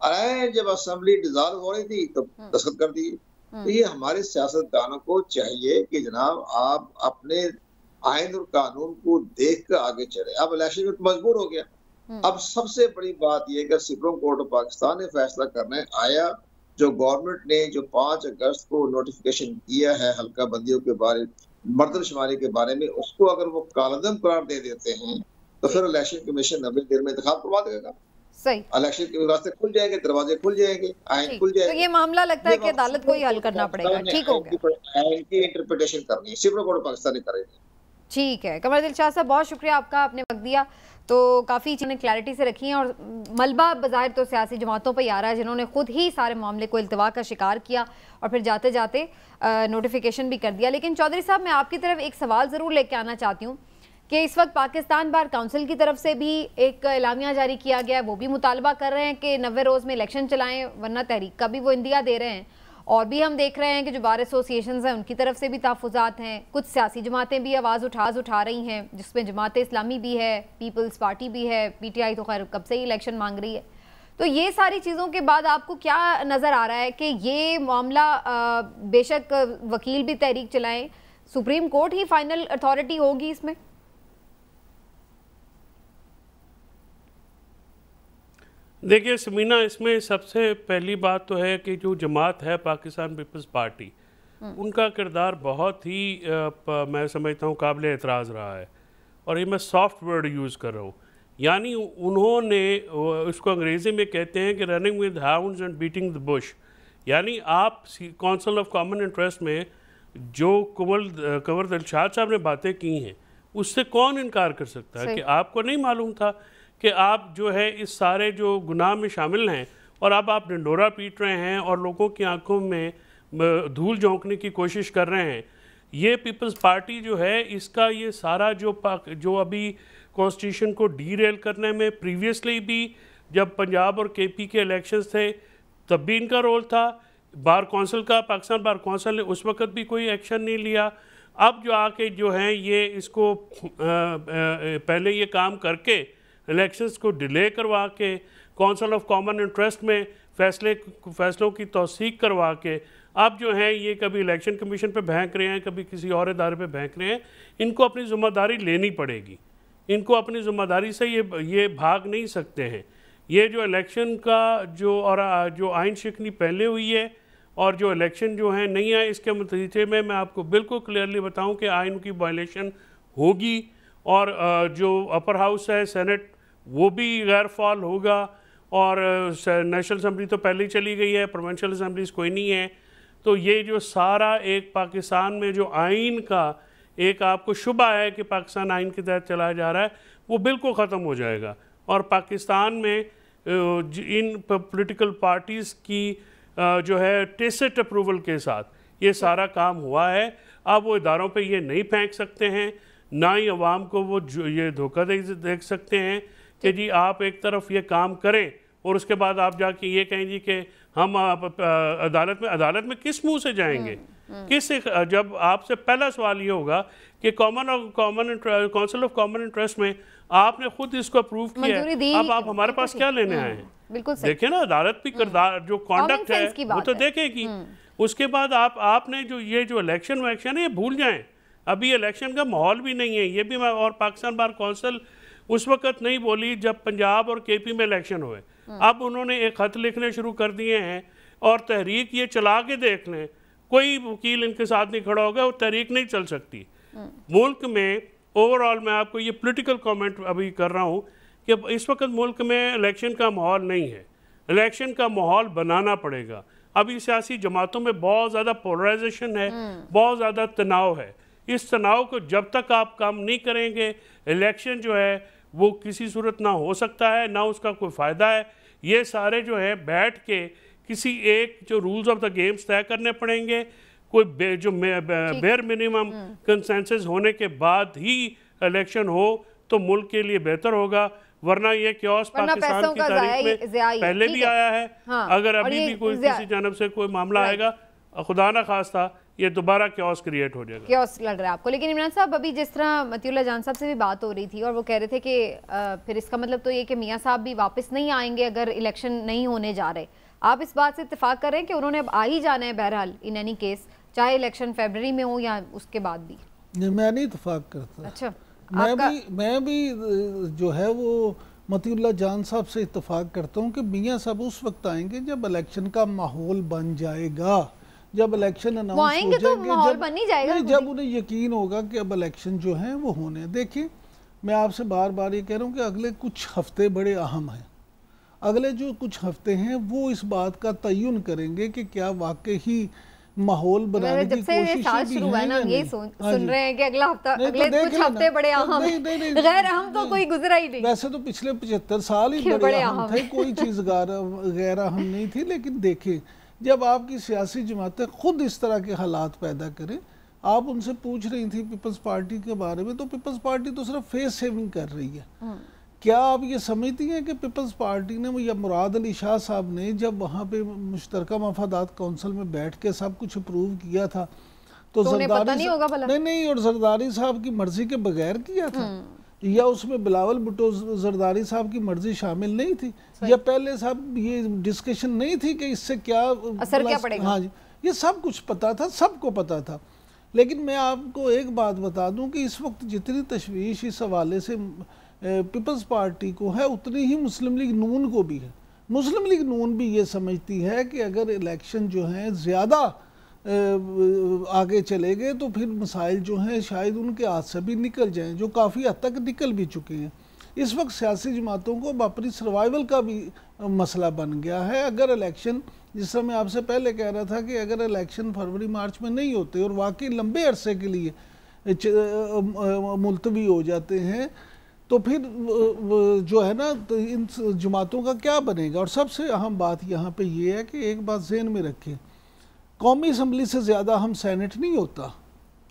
Speaker 5: अरे जब असेंबली डिसॉल्व हो रही थी तो दस्तखत कर दिए। तो ये हमारे सियासतदानों को चाहिए कि जनाब आप अपने आइन और कानून को देख कर आगे चले। अब इलेक्शन में मजबूर हो गया। अब सबसे बड़ी बात यह कि सुप्रीम कोर्ट ऑफ पाकिस्तान ने फैसला करने आया, जो गवर्नमेंट ने जो 5 अगस्त को नोटिफिकेशन किया है हल्का बंदियों के बारे, मर्दमशुमारी के बारे में, उसको अगर वो कालदम करार दे देते हैं तो फिर इलेक्शन कमीशन 90 देर में इंतखाब करवा देगा।
Speaker 1: सही,
Speaker 5: इलेक्शन के रास्ते खुल जाएंगे, दरवाजे खुल जाएंगे, आइन खुल जाएगा।
Speaker 1: तो ये मामला लगता है कि अदालत को ही हल करना पड़ेगा। ठीक हो गया,
Speaker 5: आइन की इंटरप्रिटेशन करनी है, सुप्रीम कोर्ट ऑफ पाकिस्तान ने करेगी।
Speaker 1: ठीक है, कमर दिल शाह साहब बहुत शुक्रिया आपका, आपने वक्त दिया। तो काफ़ी चीज़ें क्लैरिटी से रखी हैं और मलबा बज़ाहिर तो सियासी जमातों पर ही आ रहा है जिन्होंने खुद ही सारे मामले को इल्तिवा का शिकार किया और फिर जाते जाते नोटिफिकेशन भी कर दिया। लेकिन चौधरी साहब, मैं आपकी तरफ एक सवाल ज़रूर लेके आना चाहती हूँ कि इस वक्त पाकिस्तान बार काउंसिल की तरफ से भी एक एलामिया जारी किया गया है, वो भी मुतालबा कर रहे हैं कि 90 रोज़ में इलेक्शन चलाएं, वरना तहरीक का भी वो इंदिया दे रहे हैं। और भी हम देख रहे हैं कि जो बार एसोसिएशंस हैं उनकी तरफ से भी तहफ़्फ़ुज़ात हैं, कुछ सियासी जमातें भी आवाज़ उठा रही हैं, जिसमें जमात इस्लामी भी है, पीपल्स पार्टी भी है, PTI तो खैर कब से ही इलेक्शन मांग रही है। तो ये सारी चीज़ों के बाद आपको क्या नज़र आ रहा है कि ये मामला, बेशक वकील भी तहरीक चलाएं, सुप्रीम कोर्ट ही फाइनल अथॉरिटी होगी इसमें?
Speaker 3: देखिए समीना, इसमें सबसे पहली बात तो है कि जो जमात है पाकिस्तान पीपल्स पार्टी, उनका किरदार बहुत ही मैं समझता हूँ काबिल एतराज़ रहा है। और ये मैं सॉफ्ट वर्ड यूज़ कर रहा हूँ, यानी उन्होंने, उसको अंग्रेज़ी में कहते हैं कि running with hounds and beating the Bush, यानी आप काउंसिल ऑफ कॉमन इंटरेस्ट में जो कंवर दिलशाद साहब ने बातें की हैं उससे कौन इनकार कर सकता है कि आपको नहीं मालूम था कि आप जो है इस सारे जो गुनाह में शामिल हैं और अब आप ढंडोरा पीट रहे हैं और लोगों की आंखों में धूल झोंकने की कोशिश कर रहे हैं। ये पीपल्स पार्टी जो है, इसका ये सारा जो अभी कॉन्स्टिट्यूशन को डीरेल करने में, प्रीवियसली भी जब पंजाब और KP के इलेक्शंस थे तब भी इनका रोल था। बार कौंसिल का, पाकिस्तान बार कौंसिल ने उस वक्त भी कोई एक्शन नहीं लिया। अब जो आके जो हैं ये इसको पहले ये काम करके इलेक्शंस को डिले करवा के, काउंसिल ऑफ कॉमन इंटरेस्ट में फैसलों की तौसीक करवा के, अब जो है ये कभी इलेक्शन कमीशन पे बहक रहे हैं, कभी किसी और इदारे पे बहक रहे हैं। इनको अपनी ज़िम्मेदारी लेनी पड़ेगी, इनको अपनी ज़िम्मेदारी से ये भाग नहीं सकते हैं। ये जो इलेक्शन का जो आइन शिकनी पहले हुई है और जो इलेक्शन जो है नहीं आए, इसके नतीजे में मैं आपको बिल्कुल क्लियरली बताऊं कि आइन की वायलेशन होगी और जो अपर हाउस है सेनेट वो भी गैर फाल होगा और नेशनल असम्बली तो पहले ही चली गई है, प्रोविंशियल असम्बलीज कोई नहीं है। तो ये जो सारा एक पाकिस्तान में जो आइन का एक आपको शुबा है कि पाकिस्तान आइन के तहत चलाया जा रहा है, वो बिल्कुल ख़त्म हो जाएगा। और पाकिस्तान में इन पॉलिटिकल पार्टीज़ की जो है टेसिट अप्रूवल के साथ ये सारा काम हुआ है। अब वो इदारों पे ये नहीं फेंक सकते हैं, ना ही अवाम को वो ये धोखा देख सकते हैं कि जी आप एक तरफ ये काम करें और उसके बाद आप जाके ये कहें जी कि हम अदालत में किस मुंह से जाएंगे, जब आपसे पहला सवाल ये होगा कि काउंसिल ऑफ कॉमन इंटरेस्ट में आपने खुद इसको अप्रूव किया है, अब आप हमारे पास क्या लेने आए हैं?
Speaker 1: बिल्कुल
Speaker 3: देखिए ना, अदालत भी किरदार जो कॉन्डक्ट है वो तो देखेगी। उसके बाद आपने जो इलेक्शन वैक्शन है ये भूल जाएं, अभी इलेक्शन का माहौल भी नहीं है। ये भी मैं, और पाकिस्तान बार कौंसिल उस वक्त नहीं बोली जब पंजाब और KP में इलेक्शन हुए। अब उन्होंने एक खत लिखने शुरू कर दिए हैं और तहरीक ये चला के देख लें, कोई वकील इनके साथ नहीं खड़ा होगा, वो तहरीक नहीं चल सकती। मुल्क में ओवरऑल मैं आपको ये पॉलिटिकल कमेंट अभी कर रहा हूँ कि इस वक्त मुल्क में इलेक्शन का माहौल नहीं है, इलेक्शन का माहौल बनाना पड़ेगा। अभी सियासी जमातों में बहुत ज़्यादा पोलराइजेशन है, बहुत ज़्यादा तनाव है। इस तनाव को जब तक आप कम नहीं करेंगे, इलेक्शन जो है वो किसी सूरत ना हो सकता है, ना उसका कोई फ़ायदा है। ये सारे जो है बैठ के किसी एक जो रूल्स ऑफ द गेम्स तय करने पड़ेंगे, कोई बेयर मिनिमम कंसेंसस होने के बाद ही इलेक्शन हो तो मुल्क के लिए बेहतर होगा। वरना ये क्योस पाकिस्तान की तारीख में पहले भी आया है। हाँ, अगर अभी भी कोई किसी जानब से कोई मामला आएगा, खुदा ना खास्ता ये दोबारा क्योस क्रिएट हो जाएगा।
Speaker 1: क्योस लग रहा है आपको। लेकिन इमरान साहब, अभी जिस तरह मतीउल्लाह जान साहब से भी बात हो रही थी और वो कह रहे थे कि फिर इसका मतलब तो ये कि मियाँ साहब भी वापस नहीं आएंगे अगर इलेक्शन नहीं होने जा रहे। आप इस बात से इत्तेफाक कर रहे हैं कि उन्होंने अब आ ही जाना है बहरहाल इन एनी केस, चाहे इलेक्शन फरवरी में हो या उसके बाद भी?
Speaker 2: मैं नहीं इत्तेफाक करता।
Speaker 1: अच्छा,
Speaker 2: मैं भी जो है वो मतीउल्लाह जान साहब से इत्तेफाक करता हूँ कि मियाँ साहब उस वक्त आएंगे जब इलेक्शन का माहौल बन जाएगा, जब इलेक्शन अनाउंस हो जाएंगे,
Speaker 1: तो माहौल बन ही जाएगा,
Speaker 2: जब उन्हें यकीन होगा कि अब इलेक्शन जो हैं वो होने। देखिए, मैं आपसे बार बार ये कह रहा हूँ कि अगले कुछ हफ्ते बड़े अहम हैं। अगले जो कुछ हफ्ते हैं वो इस बात का तयन करेंगे कि क्या वाकई ही माहौल बनाने की कोशिश शुरू है ना।
Speaker 1: ये सुन रहे हैं कि अगला हफ्ता, अगले कुछ हफ्ते बड़े अहम हैं। गैर अहम तो कोई गुजरा ही नहीं।
Speaker 2: वैसे तो पिछले 75 साल ही बड़े अहम थे, कोई चीज़ गैर अहम नहीं थी। लेकिन देखें, जब आपकी सियासी जमातें खुद इस तरह के हालात पैदा करें, आप उनसे पूछ रही थी पीपल्स पार्टी के बारे में, तो पीपल्स पार्टी तो सिर्फ फेस सेविंग कर रही है। क्या आप ये समझती हैं कि पीपल्स पार्टी ने या मुराद अली शाह साहब ने जब वहाँ पे मुश्तरका मफादात कौंसिल में बैठ के सब कुछ अप्रूव किया था तो जरदारी नहीं और जरदारी साहब की मर्जी के बगैर किया था, या उसमें बिलावल भुट्टो जरदारी साहब की मर्जी शामिल नहीं थी, या पहले साहब ये डिस्कशन नहीं थी कि इससे क्या
Speaker 1: असर क्या पड़ेगा?
Speaker 2: हाँ जी, ये सब कुछ पता था, सबको पता था। लेकिन मैं आपको एक बात बता दूं कि इस वक्त जितनी तशवीश इस हवाले से पीपल्स पार्टी को है उतनी ही मुस्लिम लीग नून को भी है। मुस्लिम लीग नून भी ये समझती है कि अगर इलेक्शन जो हैं ज़्यादा आगे चले गए तो फिर मसाइल जो हैं शायद उनके हाथ से भी निकल जाएं, जो काफ़ी हद तक निकल भी चुके हैं। इस वक्त सियासी जमातों को अपनी सर्वाइवल का भी मसला बन गया है। अगर इलेक्शन, जिस तरह मैं आपसे पहले कह रहा था कि अगर इलेक्शन फरवरी मार्च में नहीं होते और वाकई लंबे अरसे के लिए मुलतवी हो जाते हैं तो फिर जो है ना, तो इन जमातों का क्या बनेगा। और सबसे अहम बात यहाँ पे ये है कि एक बात ज़हन में रखें, कौमी असम्बली से ज़्यादा हम सेनेट नहीं होता।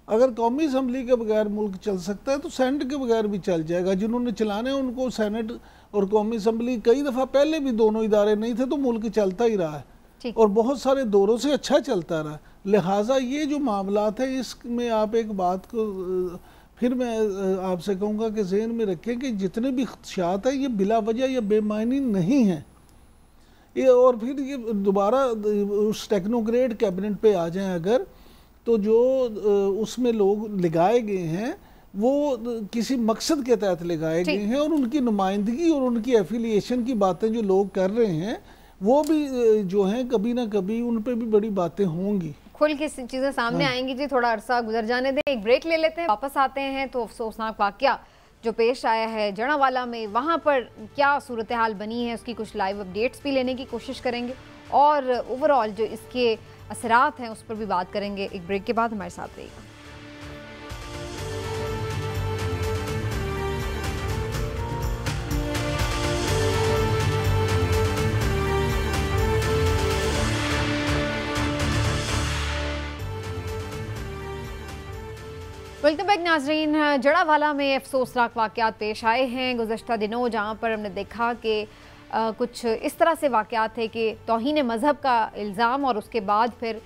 Speaker 2: अगर कौमी असम्बली के बगैर मुल्क चल सकता है तो सेनेट के बगैर भी चल जाएगा। जिन्होंने चलाने हैं उनको सेनेट और कौमी असम्बली, कई दफ़ा पहले भी दोनों इदारे नहीं थे तो मुल्क चलता ही रहा है और बहुत सारे दौरों से अच्छा चलता रहा। लिहाजा ये जो मामलात है इसमें आप एक बात को फिर मैं आपसे कहूँगा कि ज़हन में रखें कि जितने भी ख़दशात हैं ये बिला वजह या बेमानी नहीं हैं। ये और फिर ये दोबारा उस टेक्नोक्रेट कैबिनेट पे आ जाएं अगर, तो जो उसमें लोग लगाए गए हैं वो किसी मकसद के तहत लगाए गए हैं और उनकी नुमाइंदगी और उनकी एफिलिएशन की बातें जो लोग कर रहे हैं वो भी जो हैं कभी ना कभी उन पे भी बड़ी बातें होंगी,
Speaker 1: खुल के चीज़ें सामने आएंगी। जी, थोड़ा अरसा गुजर जाने दें, एक ब्रेक ले लेते हैं, वापस आते हैं तो अफसोसनाक वाक़या जो पेश आया है जड़ावाला में, वहाँ पर क्या सूरत हाल बनी है उसकी कुछ लाइव अपडेट्स भी लेने की कोशिश करेंगे और ओवरऑल जो इसके असरात हैं उस पर भी बात करेंगे। एक ब्रेक के बाद हमारे साथ रहिएगा। वेलकम बैक नाजरीन। जड़ावाला में अफसोसनाक वाक़यात पेश आए हैं गुज़श्ता दिनों, जहाँ पर हमने देखा कि कुछ इस तरह से वाक़यात थे कि तौहीन मज़हब का इल्ज़ाम और उसके बाद फिर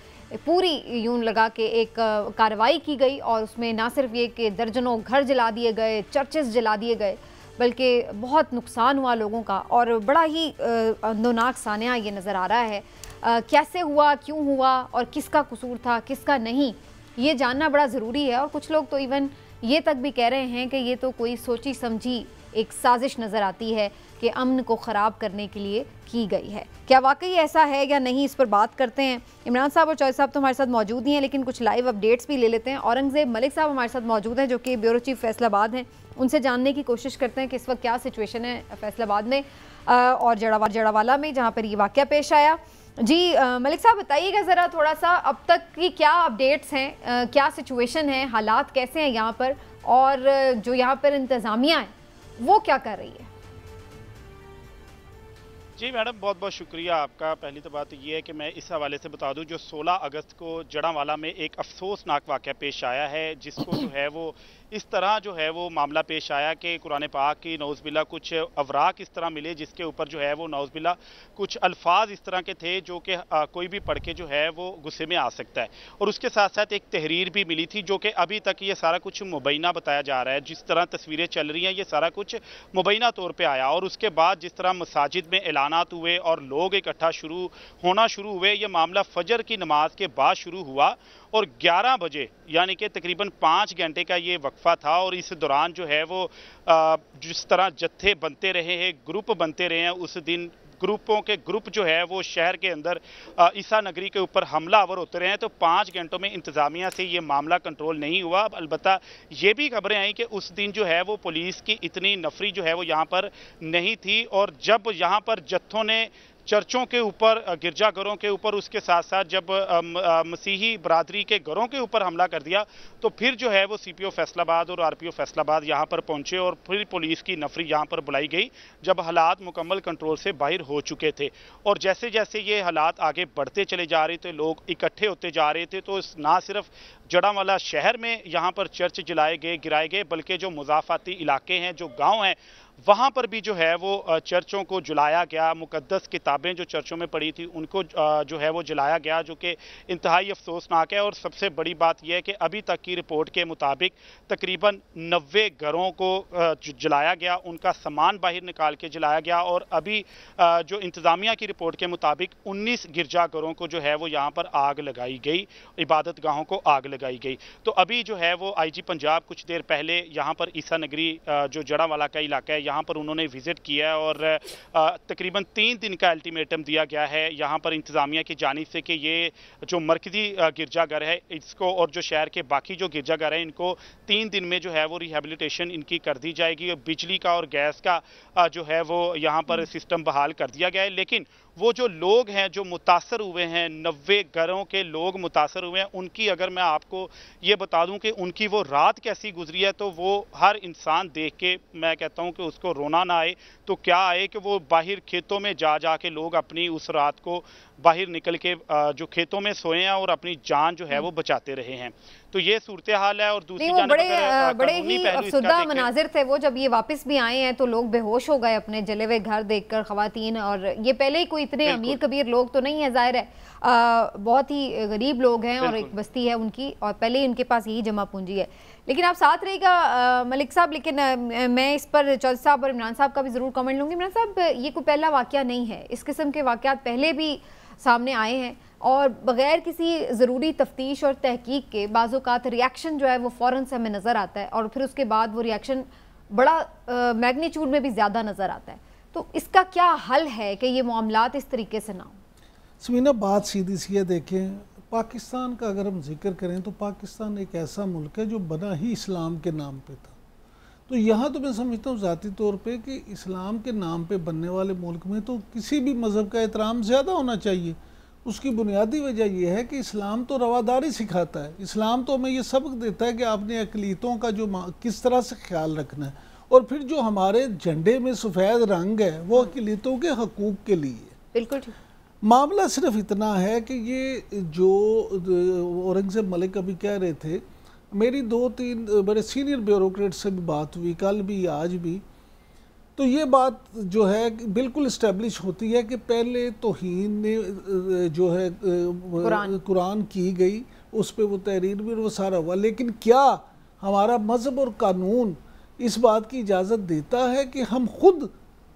Speaker 1: पूरी यूं लगा के एक कार्रवाई की गई और उसमें ना सिर्फ ये कि दर्जनों घर जला दिए गए, चर्चेस जला दिए गए, बल्कि बहुत नुकसान हुआ लोगों का और बड़ा ही अंदोनाक सानिया ये नज़र आ रहा है। कैसे हुआ, क्यों हुआ और किसका कसूर था, किसका नहीं, ये जानना बड़ा ज़रूरी है। और कुछ लोग तो इवन ये तक भी कह रहे हैं कि ये तो कोई सोची समझी एक साजिश नज़र आती है कि अमन को ख़राब करने के लिए की गई है। क्या वाकई ऐसा है या नहीं, इस पर बात करते हैं। इमरान साहब और चौधरी साहब तो हमारे साथ मौजूद ही हैं, लेकिन कुछ लाइव अपडेट्स भी ले लेते हैं। औरंगज़ेब मलिक साहब हमारे साथ मौजूद हैं जो कि ब्यूरो चीफ फैसलाबाद हैं, उनसे जानने की कोशिश करते हैं कि इस वक्त क्या सिचुएशन है फैसलाबाद में और जड़ावाला में जहाँ पर ये वाक़या पेश आया। जी मलिक साहब बताइएगा ज़रा थोड़ा सा अब तक की क्या अपडेट्स हैं, क्या सिचुएशन है, हालात कैसे हैं यहाँ पर और जो यहाँ पर इंतज़ामिया है वो क्या कर रही है।
Speaker 6: जी मैडम, बहुत बहुत शुक्रिया आपका। पहली तो बात ये है कि मैं इस हवाले से बता दूं, जो 16 अगस्त को जड़ावाला में एक अफसोसनाक वाक़या पेश आया है जिसको जो है वो इस तरह जो है वो मामला पेश आया कि कुरान पाक की नौज़बिल्ला कुछ अवराक इस तरह मिले जिसके ऊपर जो है वो नौज़बिल्ला कुछ अल्फाज इस तरह के थे जो कि कोई भी पढ़ के जो है वो गुस्से में आ सकता है। और उसके साथ साथ एक तहरीर भी मिली थी जो कि अभी तक ये सारा कुछ मुबैना बताया जा रहा है। जिस तरह तस्वीरें चल रही हैं ये सारा कुछ मुबैना तौर पे आया। और उसके बाद जिस तरह मसाजिद में ऐलानात हुए और लोग इकट्ठा होना शुरू हुए, ये मामला फजर की नमाज के बाद शुरू हुआ और 11 बजे यानी कि तकरीबन 5 घंटे का ये वक्फा था। और इस दौरान जो है वो जिस तरह जत्थे बनते रहे हैं, ग्रुप बनते रहे हैं, उस दिन ग्रुपों के ग्रुप जो है वो शहर के अंदर ईसा नगरी के ऊपर हमलावर होते रहे हैं। तो 5 घंटों में इंतज़ामिया से ये मामला कंट्रोल नहीं हुआ। अलबत्ता ये भी खबरें आई कि उस दिन जो है वो पुलिस की इतनी नफरी जो है वो यहाँ पर नहीं थी। और जब यहाँ पर जत्थों ने चर्चों के ऊपर, गिरजाघरों के ऊपर, उसके साथ साथ जब मसीही बरादरी के घरों के ऊपर हमला कर दिया तो फिर जो है वो CPO फैसलाबाद और RPO फैसलाबाद यहाँ पर पहुँचे और फिर पुलिस की नफरी यहाँ पर बुलाई गई जब हालात मुकम्मल कंट्रोल से बाहर हो चुके थे। और जैसे जैसे ये हालात आगे बढ़ते चले जा रहे थे, लोग इकट्ठे होते जा रहे थे, तो ना सिर्फ जड़ांवाला शहर में यहाँ पर चर्च गिराए गए बल्कि जो मुजाफाती इलाके हैं, जो गाँव हैं, वहाँ पर भी जो है वो चर्चों को जलाया गया। मुकद्दस किताबें जो चर्चों में पड़ी थी उनको जो है वो जलाया गया, जो कि इंतहाई अफसोसनाक है। और सबसे बड़ी बात यह है कि अभी तक की रिपोर्ट के मुताबिक तकरीबन 90 घरों को जलाया गया, उनका सामान बाहर निकाल के जलाया गया। और अभी जो इंतज़ामिया की रिपोर्ट के मुताबिक 19 गिरजाघरों को जो है वो यहाँ पर आग लगाई गई, इबादत गाहों को आग लगाई गई। तो अभी जो है वो IG पंजाब कुछ देर पहले यहाँ पर ईसा नगरी जो जड़ांवाला का इलाका है यहाँ पर उन्होंने विजिट किया और तकरीबन 3 दिन का अल्टीमेटम दिया गया है यहाँ पर इंतज़ामिया की जानिब से कि ये जो मरकज़ी गिरजाघर है इसको और जो शहर के बाकी जो गिरजाघर हैं इनको 3 दिन में जो है वो रिहेबिलिटेशन इनकी कर दी जाएगी। और बिजली का और गैस का जो है वो यहाँ पर सिस्टम बहाल कर दिया गया है। लेकिन वो जो लोग हैं जो मुतासर हुए हैं, 90 घरों के लोग मुतासर हुए हैं, उनकी अगर मैं आपको ये बता दूं कि उनकी वो रात कैसी गुजरी है तो वो हर इंसान देख के मैं कहता हूं कि उसको रोना ना आए तो क्या आए कि वो बाहर खेतों में जा के लोग अपनी उस रात को बाहर निकल के जो खेतों में सोए हैं और अपनी जान जो है वो बचाते रहे हैं। तो ये सूरत हाल है। और दूसरी
Speaker 1: जानिब बड़े ही अफसुदा मनाजिर थे वो, जब ये वापस भी आए हैं तो लोग बेहोश हो गए अपने जले हुए घर देखकर, ख़वातीन। और ये पहले ही कोई इतने अमीर कबीर लोग तो नहीं है, जाहिर है बहुत ही गरीब लोग हैं और एक बस्ती है उनकी और पहले ही उनके पास यही जमा पूंजी है। लेकिन आप साथ रहेगा मलिक साहब, लेकिन मैं इस पर चौधरी साहब और इमरान साहब का भी ज़रूर कमेंट लूँगी। इमरान साहब, ये कोई पहला वाक़या नहीं है, इस किस्म के वाक़यात पहले भी सामने आए हैं और बग़ैर किसी ज़रूरी तफ्तीश और तहकीक के बाज़-औक़ात रिएक्शन जो है वो फ़ौरन से हमें नज़र आता है और फिर उसके बाद वो रिएक्शन बड़ा मैग्नीट्यूड में भी ज़्यादा नज़र आता है। तो इसका क्या हल है कि ये मामलात इस तरीके से ना हो?
Speaker 2: समीना, बात सीधी सी है। देखें, पाकिस्तान का अगर हम जिक्र करें तो पाकिस्तान एक ऐसा मुल्क है जो बना ही इस्लाम के नाम पे था। तो यहाँ तो मैं समझता हूँ ज़ाती तौर पे कि इस्लाम के नाम पे बनने वाले मुल्क में तो किसी भी मज़हब का एहतराम ज़्यादा होना चाहिए। उसकी बुनियादी वजह यह है कि इस्लाम तो रवादारी सिखाता है। इस्लाम तो हमें ये सबक देता है कि आपने अक़लीतों का जो किस तरह से ख्याल रखना है। और फिर जो हमारे झंडे में सफ़ेद रंग है वो अक़लीतों के हकूक़ के लिए।
Speaker 1: बिल्कुल ठीक।
Speaker 2: मामला सिर्फ इतना है कि ये जो औरंगज़ेब मलिक अभी कह रहे थे, मेरी 2-3 बड़े सीनियर ब्यूरोक्रेट से भी बात हुई, कल भी आज भी, तो ये बात जो है बिल्कुल इस्टेब्लिश होती है कि पहले तौहीन ने जो है कुरान की गई, उस पर वो तहरीर भी वो सारा हुआ। लेकिन क्या हमारा मज़हब और कानून इस बात की इजाज़त देता है कि हम खुद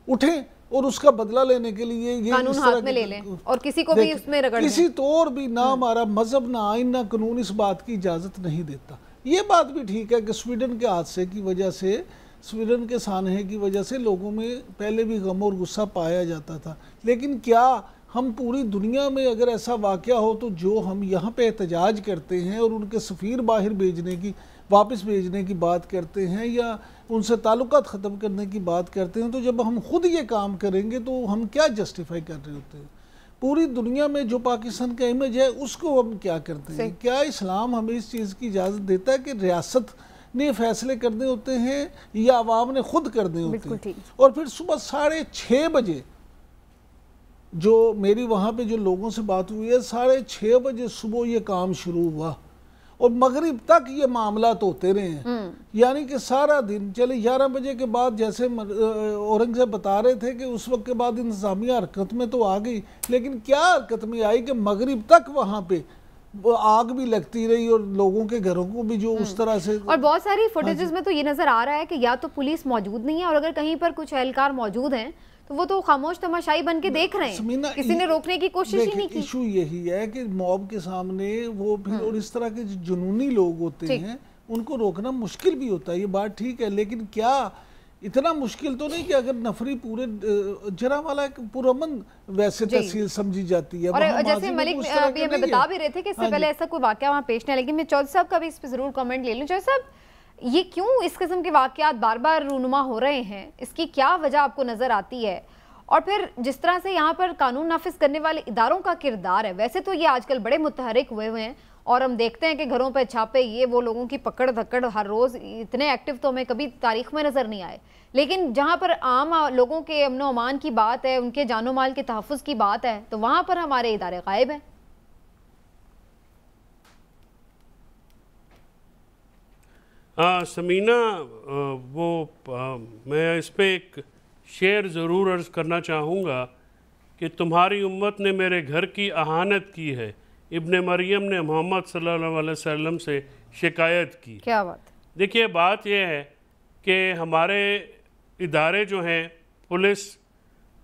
Speaker 2: उठें और उसका बदला लेने के लिए ये
Speaker 1: कानून हाथ में ले लें और किसी को भी उसमें रगड़ दें? किसी
Speaker 2: तौर भी ना हमारा मजहब, ना आइन, ना कानून इस बात की इजाज़त नहीं देता। ये बात भी ठीक है कि स्वीडन के हादसे की वजह से, स्वीडन के सानहे की वजह से लोगों में पहले भी गम और गुस्सा पाया जाता था। लेकिन क्या हम पूरी दुनिया में अगर ऐसा वाक़या हो तो जो हम यहाँ पे एहतजाज करते हैं और उनके सफ़ीर बाहर भेजने की, वापस भेजने की बात करते हैं या उनसे ताल्लुकात ख़त्म करने की बात करते हैं, तो जब हम खुद ये काम करेंगे तो हम क्या जस्टिफाई कर रहे होते हैं? पूरी दुनिया में जो पाकिस्तान का इमेज है उसको हम क्या करते हैं? क्या इस्लाम हमें इस चीज़ की इजाज़त देता है कि रियासत ने फैसले करने होते हैं या आवाम ने खुद करने होते हैं? और फिर सुबह 6:30 बजे जो मेरी वहाँ पे जो लोगों से बात हुई है, 6:30 बजे सुबह ये काम शुरू हुआ और मगरिब तक ये मामला तो होते रहे हैं, यानी कि सारा दिन। चले 11 बजे के बाद जैसे औरंगजेब बता रहे थे कि उस वक्त के बाद इंतजामिया हरकत में तो आ गई, लेकिन क्या हरकत में आई कि मगरिब तक वहाँ पे आग भी लगती रही और लोगों के घरों को भी जो उस तरह से।
Speaker 1: और बहुत सारी फुटेजेस में तो ये नजर आ रहा है कि या तो पुलिस मौजूद नहीं है, और अगर कहीं पर कुछ एहलकार मौजूद हैं तो वो तो खामोश तमाशाई बन के देख रहे हैं, किसी ने रोकने की कोशिश ही नहीं की।
Speaker 2: इशू यही है कि मॉब के सामने वो फिर और इस तरह के जुनूनी लोग होते हैं, उनको रोकना मुश्किल भी होता है, ये बात ठीक है, लेकिन क्या इतना मुश्किल तो नहीं कि अगर नफरी पूरे जरावाला पुरअमन वैसे तहसील समझी जाती है।
Speaker 1: और जैसे मलिक अभी हमें बता भी रहे थे कि इससे पहले ऐसा कोई वाकया वहाँ पेश नहीं है, लेकिन मैं चौधरी साहब का भी इस पर जरूर कमेंट ले लूँ। चौधरी साहब, ये क्यों इस किस्म के वाकयात बार बार रूनुमा हो रहे हैं, इसकी क्या वजह आपको नजर आती है? और फिर जिस तरह से यहाँ पर कानून नाफिज करने वाले इदारों का किरदार है, वैसे तो ये आजकल बड़े मुतहरिक हुए हैं और हम देखते हैं कि घरों पर छापे, ये वो, लोगों की पकड़ धकड़ हर रोज इतने एक्टिव तो हमें कभी तारीख में नजर नहीं आए। लेकिन जहाँ पर आम लोगों के अमन अमान की बात है, उनके जानो माल के तहफ़्फ़ुज़ की बात है, तो वहाँ पर हमारे इदारे गायब हैं।
Speaker 3: समीना, मैं इस पर एक शेर ज़रूर अर्ज़ करना चाहूँगा कि तुम्हारी उम्मत ने मेरे घर की अहानत की है, इब्ने मरियम ने मोहम्मद सल्लल्लाहु अलैहि वसल्लम से शिकायत की।
Speaker 1: क्या बात?
Speaker 3: देखिए, बात यह है कि हमारे इदारे जो हैं, पुलिस,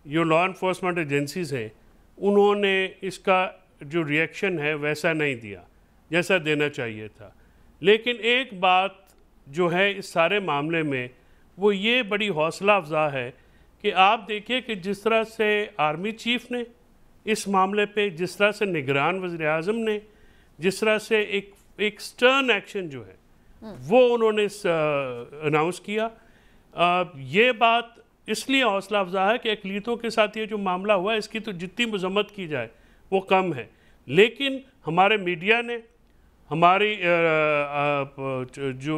Speaker 3: जो लॉ इन्फोर्समेंट एजेंसीज़ हैं, उन्होंने इसका जो रिएक्शन है वैसा नहीं दिया जैसा देना चाहिए था। लेकिन एक बात जो है इस सारे मामले में, वो ये बड़ी हौसला अफजा है कि आप देखिए कि जिस तरह से आर्मी चीफ ने इस मामले पे, जिस तरह से निगरान वज़ीर आज़म ने, जिस तरह से एक स्टर्न एक्शन जो है वो उन्होंने अनाउंस किया। ये बात इसलिए हौसला अफजा है कि अक़लियतों के साथ ये जो मामला हुआ है, इसकी तो जितनी मज़म्मत की जाए वो कम है। लेकिन हमारे मीडिया ने, हमारी जो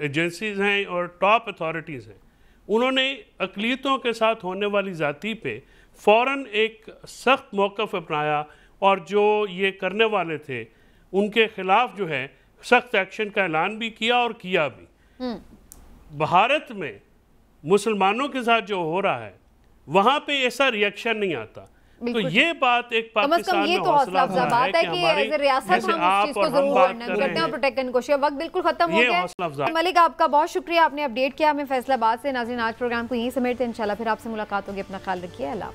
Speaker 3: एजेंसीज़ हैं और टॉप अथॉरिटीज़ हैं, उन्होंने अक़लियतों के साथ होने वाली ज़्यादती पे फ़ौरन एक सख्त मौक़िफ़ अपनाया और जो ये करने वाले थे उनके ख़िलाफ़ जो है सख्त एक्शन का ऐलान भी किया और किया भी। भारत में मुसलमानों के साथ जो हो रहा है वहाँ पे ऐसा रिएक्शन नहीं आता। तो ये बात एक पाकिस्तान में हौसला अफजा है कि हमारी
Speaker 1: रियासत हम उस चीज को जरूर वर्णन करते हैं और प्रोटेक्ट करने की कोशिश। वक्त बिल्कुल खत्म हो गया। मलिक, आपका बहुत शुक्रिया, आपने अपडेट किया हमें फैसलाबाद से। नाज़रीन, आज प्रोग्राम को यहीं समेटते हैं, इंशाल्लाह फिर आपसे मुलाकात होगी। अपना ख्याल रखिए, अल्लाह।